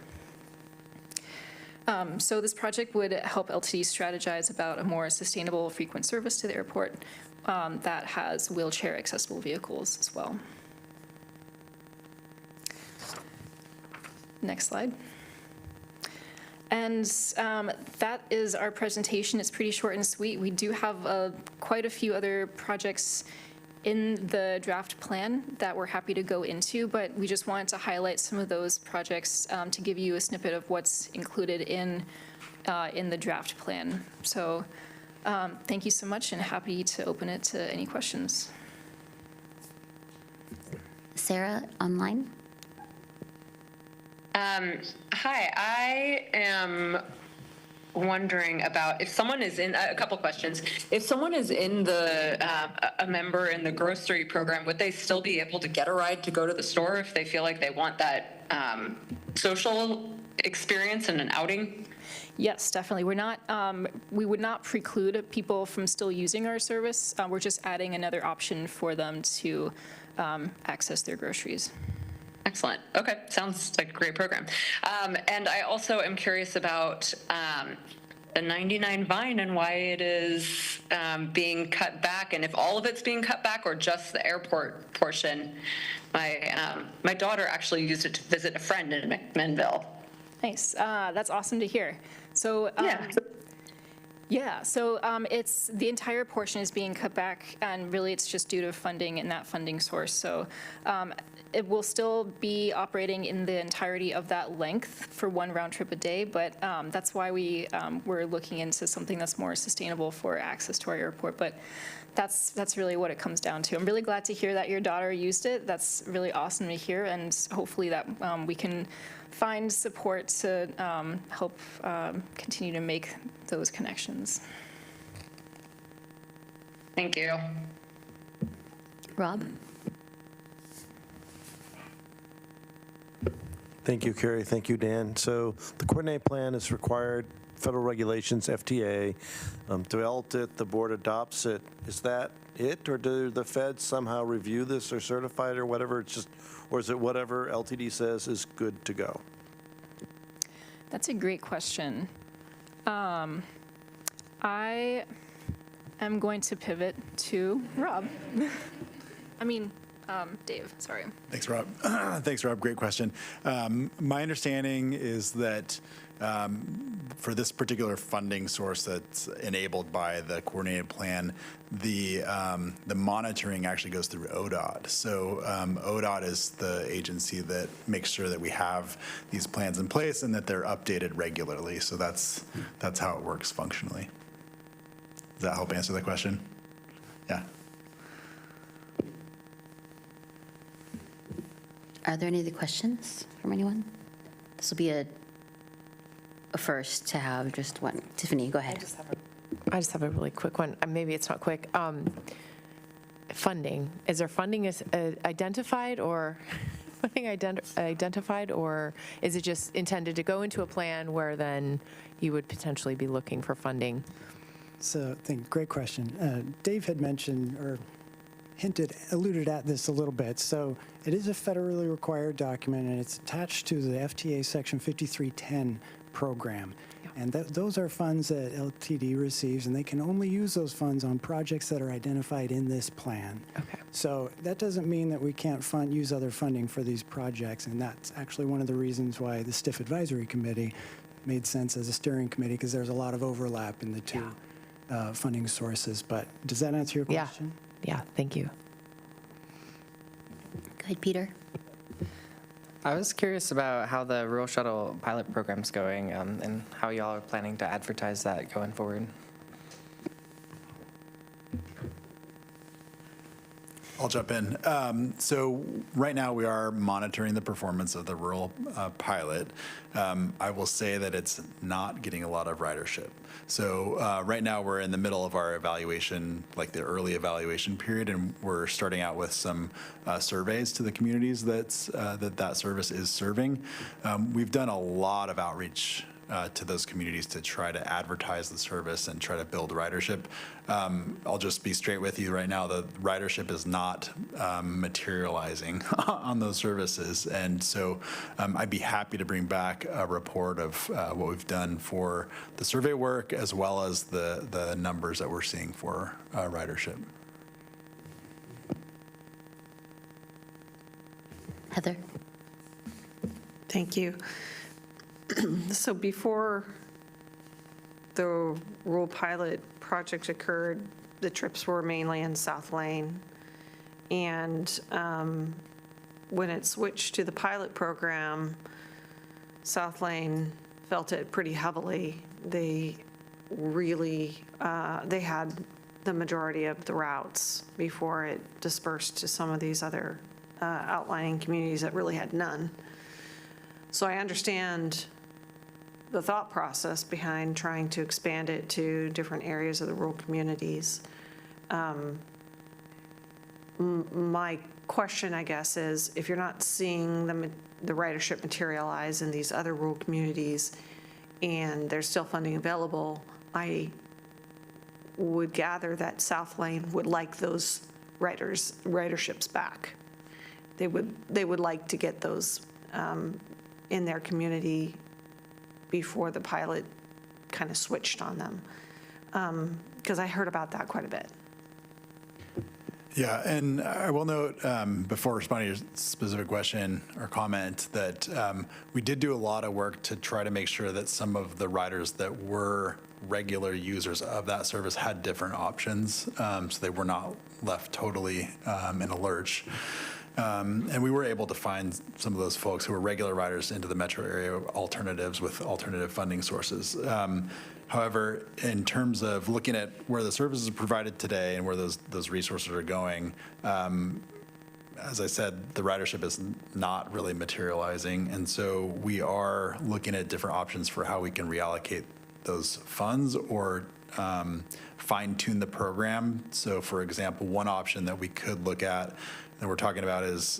So this project would help LTD strategize about a more sustainable, frequent service to the airport that has wheelchair accessible vehicles as well. Next slide. And that is our presentation. It's pretty short and sweet. We do have quite a few other projects in the draft plan that we're happy to go into, but we just wanted to highlight some of those projects to give you a snippet of what's included in the draft plan. So thank you so much, and happy to open it to any questions. Sarah, online? Hi, I am wondering about if someone is in, a couple questions. If someone is in the, a member in the grocery program, would they still be able to get a ride to go to the store if they feel like they want that social experience and an outing? Yes, definitely. We would not preclude people from still using our service. We're just adding another option for them to access their groceries. Excellent. Okay, sounds like a great program. And I also am curious about the 99 Vine and why it is being cut back, and if all of it's being cut back or just the airport portion. My daughter actually used it to visit a friend in McMinnville. Nice. That's awesome to hear. So it's the entire portion is being cut back, and really it's just due to funding and that funding source. So it will still be operating in the entirety of that length for one round trip a day, but that's why we're looking into something that's more sustainable for access to our airport. But that's really what it comes down to. I'm really glad to hear that your daughter used it. That's really awesome to hear, and hopefully that we can find support to help continue to make those connections. Thank you. Rob? Thank you, Carrie. Thank you, Dan. So the coordinate plan is required, federal regulations, FTA. Developed it, the board adopts it. Is that it, or do the feds somehow review this or certify it or whatever? It's just, or is it whatever LTD says is good to go? That's a great question. I am going to pivot to Rob. Dave, sorry. Thanks, Rob. Thanks, Rob. Great question. My understanding is that for this particular funding source that's enabled by the coordinated plan, the monitoring actually goes through ODOT. So ODOT is the agency that makes sure that we have these plans in place and that they're updated regularly. So that's how it works functionally. Does that help answer the question? Yeah. Are there any other questions from anyone? This will be a first to have just one. Tiffany, go ahead. I just have a really quick one. Maybe it's not quick. Funding. Is there funding identified or identified, or is it just intended to go into a plan where then you would potentially be looking for funding? So, great question. Dave had mentioned or alluded at this a little bit. So it is a federally required document, and it's attached to the FTA Section 5310 program. Yeah. And those are funds that LTD receives, and they can only use those funds on projects that are identified in this plan. Okay. So that doesn't mean that we can't use other funding for these projects, and that's actually one of the reasons why the STIF Advisory Committee made sense as a steering committee, because there's a lot of overlap in the two funding sources. But does that answer your question? Yeah, thank you. Go ahead, Peter. I was curious about how the Rural Shuttle pilot program's going and how y'all are planning to advertise that going forward. I'll jump in. So right now we are monitoring the performance of the rural pilot. I will say that it's not getting a lot of ridership. So right now we're in the middle of our evaluation, like the early evaluation period, and we're starting out with some surveys to the communities that service is serving. We've done a lot of outreach to those communities to try to advertise the service and try to build ridership. I'll just be straight with you right now, the ridership is not materializing on those services. And so I'd be happy to bring back a report of what we've done for the survey work as well as the numbers that we're seeing for ridership. Heather? Thank you. So before the rural pilot project occurred, the trips were mainly in South Lane. And when it switched to the pilot program, South Lane felt it pretty heavily. They really, they had the majority of the routes before it dispersed to some of these other outlying communities that really had none. So I understand the thought process behind trying to expand it to different areas of the rural communities. My question, I guess, is if you're not seeing the ridership materialize in these other rural communities and there's still funding available, I would gather that South Lane would like those riderships back. They would like to get those in their community before the pilot kind of switched on them. Because I heard about that quite a bit. Yeah, and I will note, before responding to your specific question or comment, that we did do a lot of work to try to make sure that some of the riders that were regular users of that service had different options, so they were not left totally in a lurch. And we were able to find some of those folks who were regular riders into the metro area alternatives with alternative funding sources. However, in terms of looking at where the services are provided today and where those resources are going, as I said, the ridership is not really materializing. And so we are looking at different options for how we can reallocate those funds or fine tune the program. So for example, one option that we could look at that we're talking about is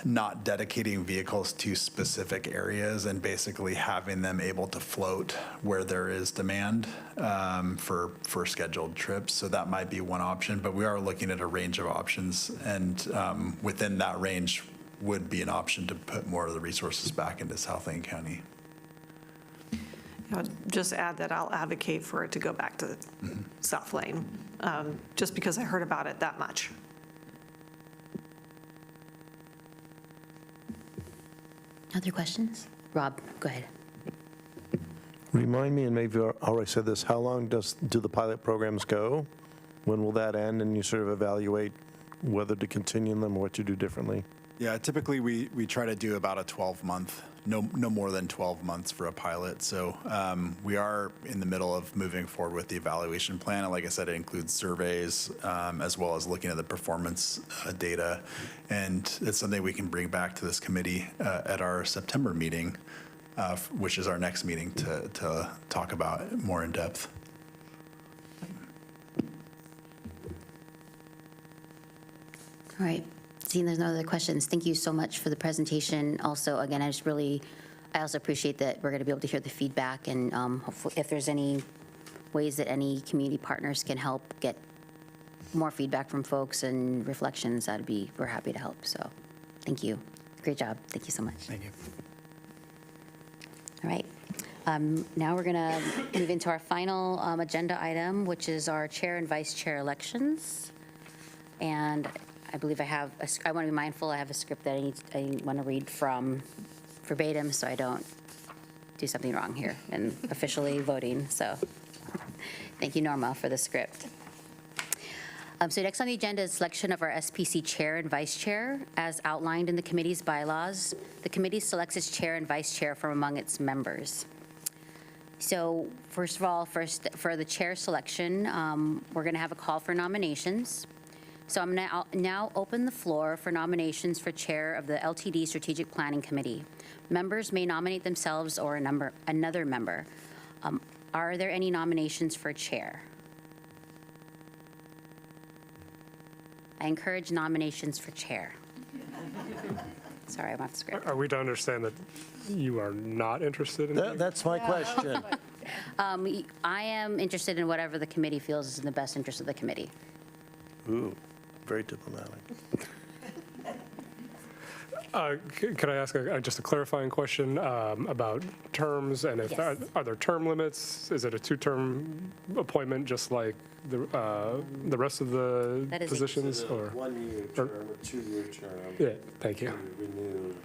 not dedicating vehicles to specific areas and basically having them able to float where there is demand for scheduled trips. So that might be one option, but we are looking at a range of options, and within that range would be an option to put more of the resources back into South Lane County. I'll just add that I'll advocate for it to go back to South Lane, just because I heard about it that much. Other questions? Rob, go ahead. Remind me, and maybe I already said this, how long do the pilot programs go? When will that end, and you sort of evaluate whether to continue them or what you do differently? Yeah, typically we try to do about a 12-month, no more than 12 months for a pilot. So we are in the middle of moving forward with the evaluation plan. And like I said, it includes surveys as well as looking at the performance data. And it's something we can bring back to this committee at our September meeting, which is our next meeting to talk about more in depth. All right. Seeing there's no other questions, thank you so much for the presentation. Also, again, I also appreciate that we're going to be able to hear the feedback, and hopefully if there's any ways that any community partners can help get more feedback from folks and reflections, we're happy to help. So thank you. Great job. Thank you so much. Thank you. All right. Now we're going to move into our final agenda item, which is our chair and vice chair elections. And I believe I want to be mindful, I have a script that I want to read from verbatim so I don't do something wrong here in officially voting. So thank you, Norma, for the script. So next on the agenda is selection of our SPC chair and vice chair. As outlined in the committee's bylaws, the committee selects its chair and vice chair from among its members. So first of all, for the chair selection, we're going to have a call for nominations. So I'm going to now open the floor for nominations for chair of the LTD Strategic Planning Committee. Members may nominate themselves or another member. Are there any nominations for chair? I encourage nominations for chair. Sorry, I'm off the script. Are we to understand that you are not interested in? That's my question. I am interested in whatever the committee feels is in the best interest of the committee. Ooh, very diplomatic. Could I ask just a clarifying question about terms, and if Yes. are there term limits? Is it a two-term appointment, just like the rest of the That is a- positions? Or 1-year term, a 2-year term. yeah, thank you. Renewed.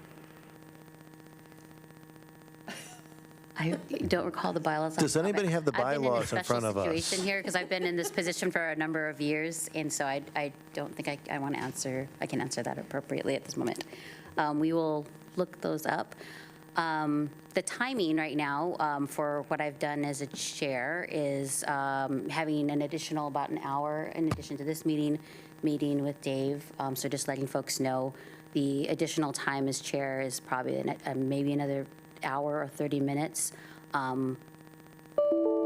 I don't recall the bylaws. Does anybody have the I've been bylaws in front of us? a special situation here because I've been in this position for a number of years, and so I don't think I want to answer, I can answer that appropriately at this moment. We will look those up. The timing right now for what I've done as a chair is having an additional about an hour in addition to this meeting with Dave. So just letting folks know the additional time as chair is probably maybe another hour or 30 minutes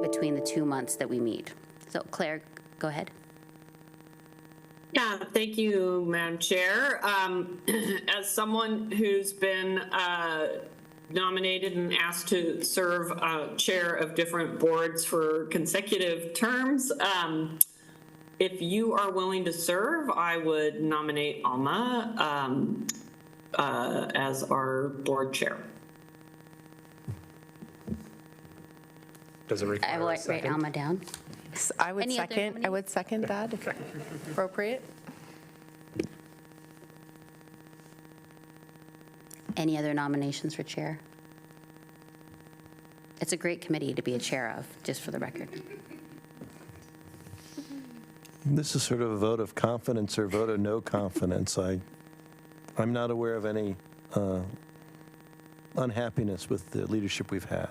between the 2 months that we meet. So Claire, go ahead. Yeah, thank you, Madam Chair. As someone who's been nominated and asked to serve chair of different boards for consecutive terms, if you are willing to serve, I would nominate Alma as our board chair. Does it I require will a write second? Alma down. I would Any other second that if appropriate. Any other nominations for chair? It's a great committee to be a chair of, just for the record. This is sort of a vote of confidence or vote of no confidence. I'm not aware of any unhappiness with the leadership we've had.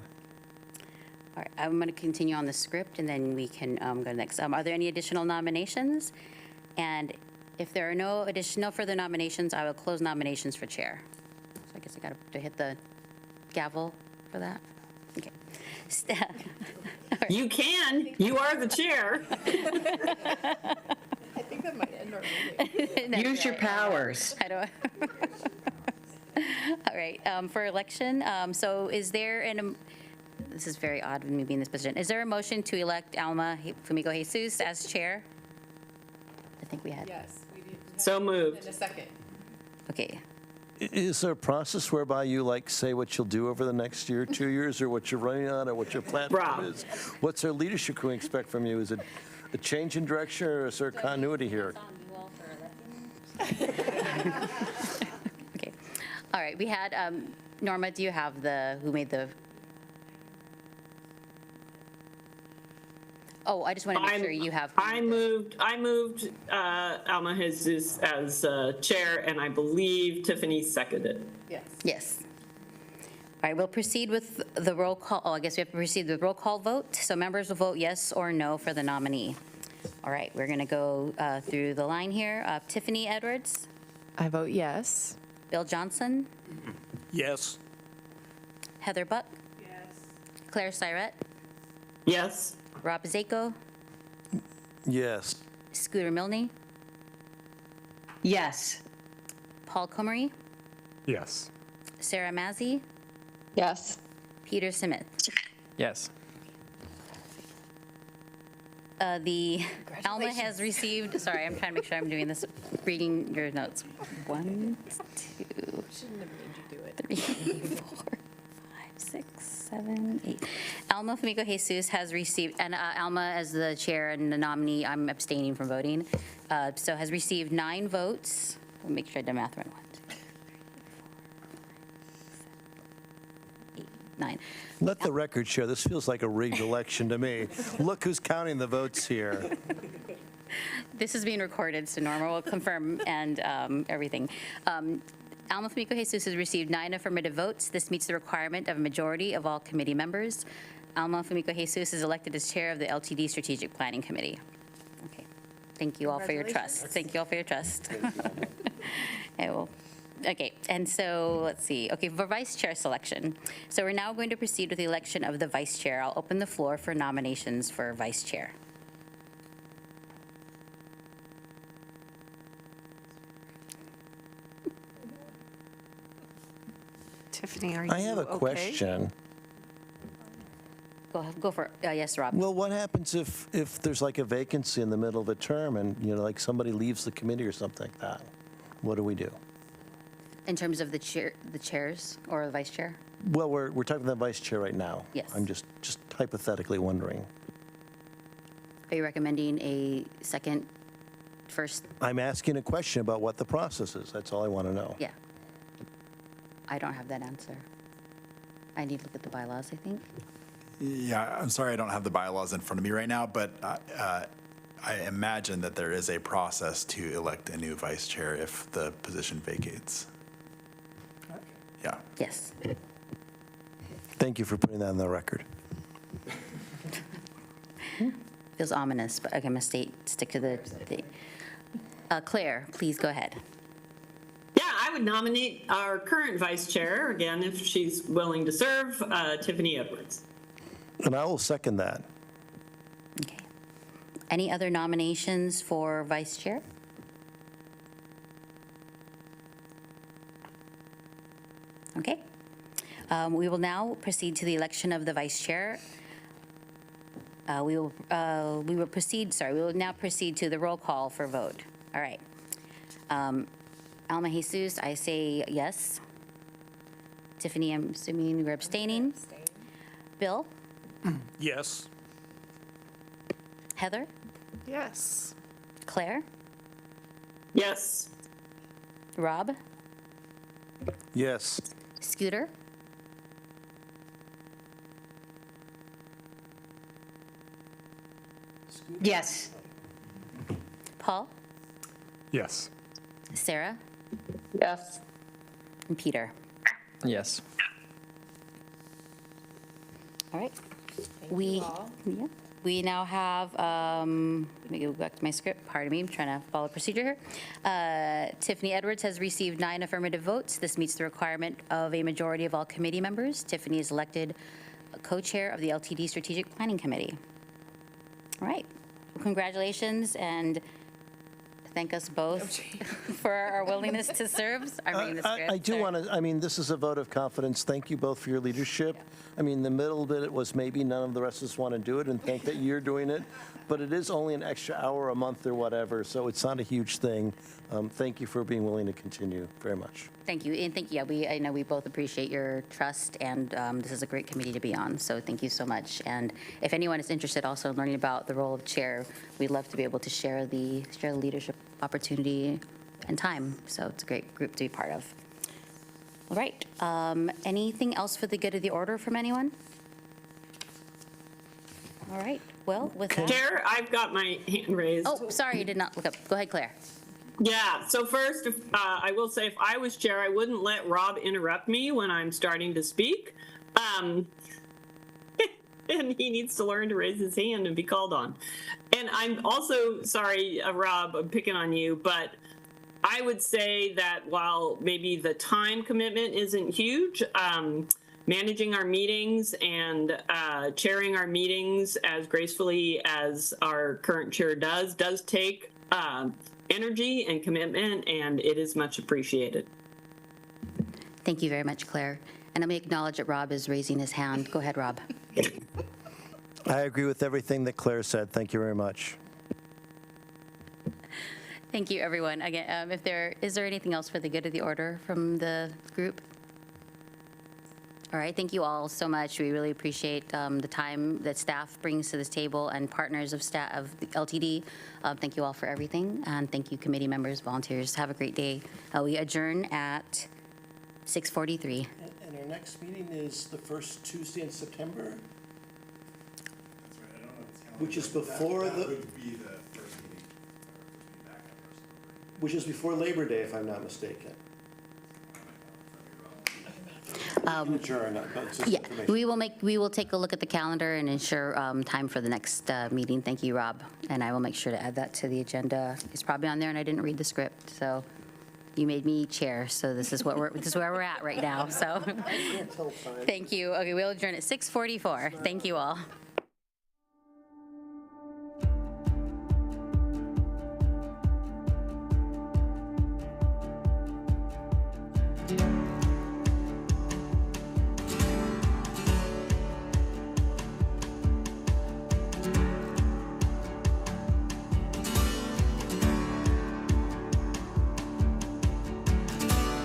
All right, I'm going to continue on the script, and then we can go next. Are there any additional nominations? And if there are no further nominations, I will close nominations for chair. So I guess I got to hit the gavel for that. Okay. You can. You are the chair. I think that might end our meeting. Use your powers. I don't. All right, for election, so is there this is very odd with me being in this position. Is there a motion to elect Alma Fumiko Jesus as chair? I think we had. Yes, we did. So moved. In a second. Okay. Is there a process whereby you say what you'll do over the next year, 2 years, or what you're running on, or what your platform Rob. is? What's our leadership can we expect from you? Is it a change in direction, or is there continuity here? Okay. All right, we had, Norma, do you have who made the? Oh, I just want to make sure you have. I moved Alma Jesus as chair, and I believe Tiffany seconded. Yes. Yes. All right, we'll proceed with the roll call. Oh, I guess we have to proceed with roll call vote. So members will vote yes or no for the nominee. All right, we're going to go through the line here. Tiffany Edwards, I vote yes. Bill Johnson, Yes. Heather Buck. Yes. Claire Syrett, Yes. Rob Zako, Yes. Scooter Milne, Yes. Paul Comery, Yes. Sarah Mazzy, Yes. Peter Simith. Yes. The Alma has received, sorry, I'm trying to make sure I'm doing this, reading your notes. 1, 2, Shouldn't have made you do it. 3, 4, 5, 6, 7, 8. Alma Fumiko Jesus has received, and Alma as the chair and the nominee, I'm abstaining from voting, so has received 9 votes. Let me make sure I did math right. 1, 2, 3, 4, 5, 6, 7, 8, 9. Let the record show, this feels like a rigged election to me. Look who's counting the votes here. This is being recorded, so Norma will confirm and everything. Alma Fumiko Jesus has received 9 affirmative votes. This meets the requirement of a majority of all committee members. Alma Fumiko Jesus is elected as chair of the LTD Strategic Planning Committee. Okay. Thank you all for your trust. Thank you all for your trust. I will. Okay, and so let's see. Okay, for vice chair selection. So we're now going to proceed with the election of the vice chair. I'll open the floor for nominations for vice chair. Tiffany, are you I have a okay? question. Go for it. Yes, Rob. Well, what happens if there's like a vacancy in the middle of a term and, like somebody leaves the committee or something like that? What do we do? In terms of the chairs or the vice chair? Well, we're talking about the vice chair right now. Yes. I'm just hypothetically wondering. Are you recommending a second, first? I'm asking a question about what the process is. That's all I want to know. Yeah. I don't have that answer. I need to look at the bylaws, I think. Yeah, I'm sorry I don't have the bylaws in front of me right now, but I imagine that there is a process to elect a new vice chair if the position vacates. Yeah. Yes. Thank you for putting that on the record. Feels ominous, but okay, I'm going to stick to the thing. Claire, please go ahead. Yeah, I would nominate our current vice chair, again, if she's willing to serve, Tiffany Edwards. And I will second that. Okay. Any other nominations for vice chair? Okay. We will now proceed to the election of the vice chair. We will now proceed to the roll call for vote. All right. Alma Jesus, I say yes. Tiffany, I'm assuming you're abstaining. Bill? Yes. Heather? Yes. Claire? Yes. Rob? Yes. Scooter? Yes. Paul? Yes. Sarah? Yes. And Peter? Yes. All right. We now have, let me go back to my script, pardon me, I'm trying to follow procedure here. Tiffany Edwards has received 9 affirmative votes. This meets the requirement of a majority of all committee members. Tiffany is elected co-chair of the LTD Strategic Planning Committee. All right, well, congratulations, and thank us both for our willingness to serve. I'm reading the script. I do sorry. want to, I mean, this is a vote of confidence. Thank you both for your leadership. I mean, the middle bit was maybe none of the rest of us want to do it, and thank that you're doing it. But it is only an extra hour a month or whatever, so it's not a huge thing. Thank you for being willing to continue very much. Thank you, and thank you. Yeah, I know we both appreciate your trust, and this is a great committee to be on, so thank you so much. And if anyone is interested also in learning about the role of chair, we'd love to be able to share the leadership opportunity and time, so it's a great group to be part of. All right, anything else for the good of the order from anyone? All right, well, with that. Chair, I've got my hand raised. Oh, sorry, you did not look up. Go ahead, Claire. Yeah, so first, I will say if I was chair, I wouldn't let Rob interrupt me when I'm starting to speak. And he needs to learn to raise his hand and be called on. And I'm also, sorry, Rob, I'm picking on you, but I would say that while maybe the time commitment isn't huge, managing our meetings and chairing our meetings as gracefully as our current chair does take energy and commitment, and it is much appreciated. Thank you very much, Claire. And let me acknowledge that Rob is raising his hand. Go ahead, Rob. I agree with everything that Claire said. Thank you very much. Thank you, everyone. Again, is there anything else for the good of the order from the group? All right, thank you all so much. We really appreciate the time that staff brings to this table and partners of staff of the LTD. Thank you all for everything, and thank you, committee members, volunteers. Have a great day. We adjourn at 6:43. And our next meeting is the first Tuesday in September? Which is before That the, would be the first meeting back in person. which is before Labor Day, if I'm not mistaken. Adjourn, that's just Yeah, information. we will take a look at the calendar and ensure time for the next meeting. Thank you, Rob. And I will make sure to add that to the agenda. It's probably on there, and I didn't read the script, so you made me chair, so this is where we're at right now, so. Thank you. Okay, we'll adjourn at 6:44. Thank you all.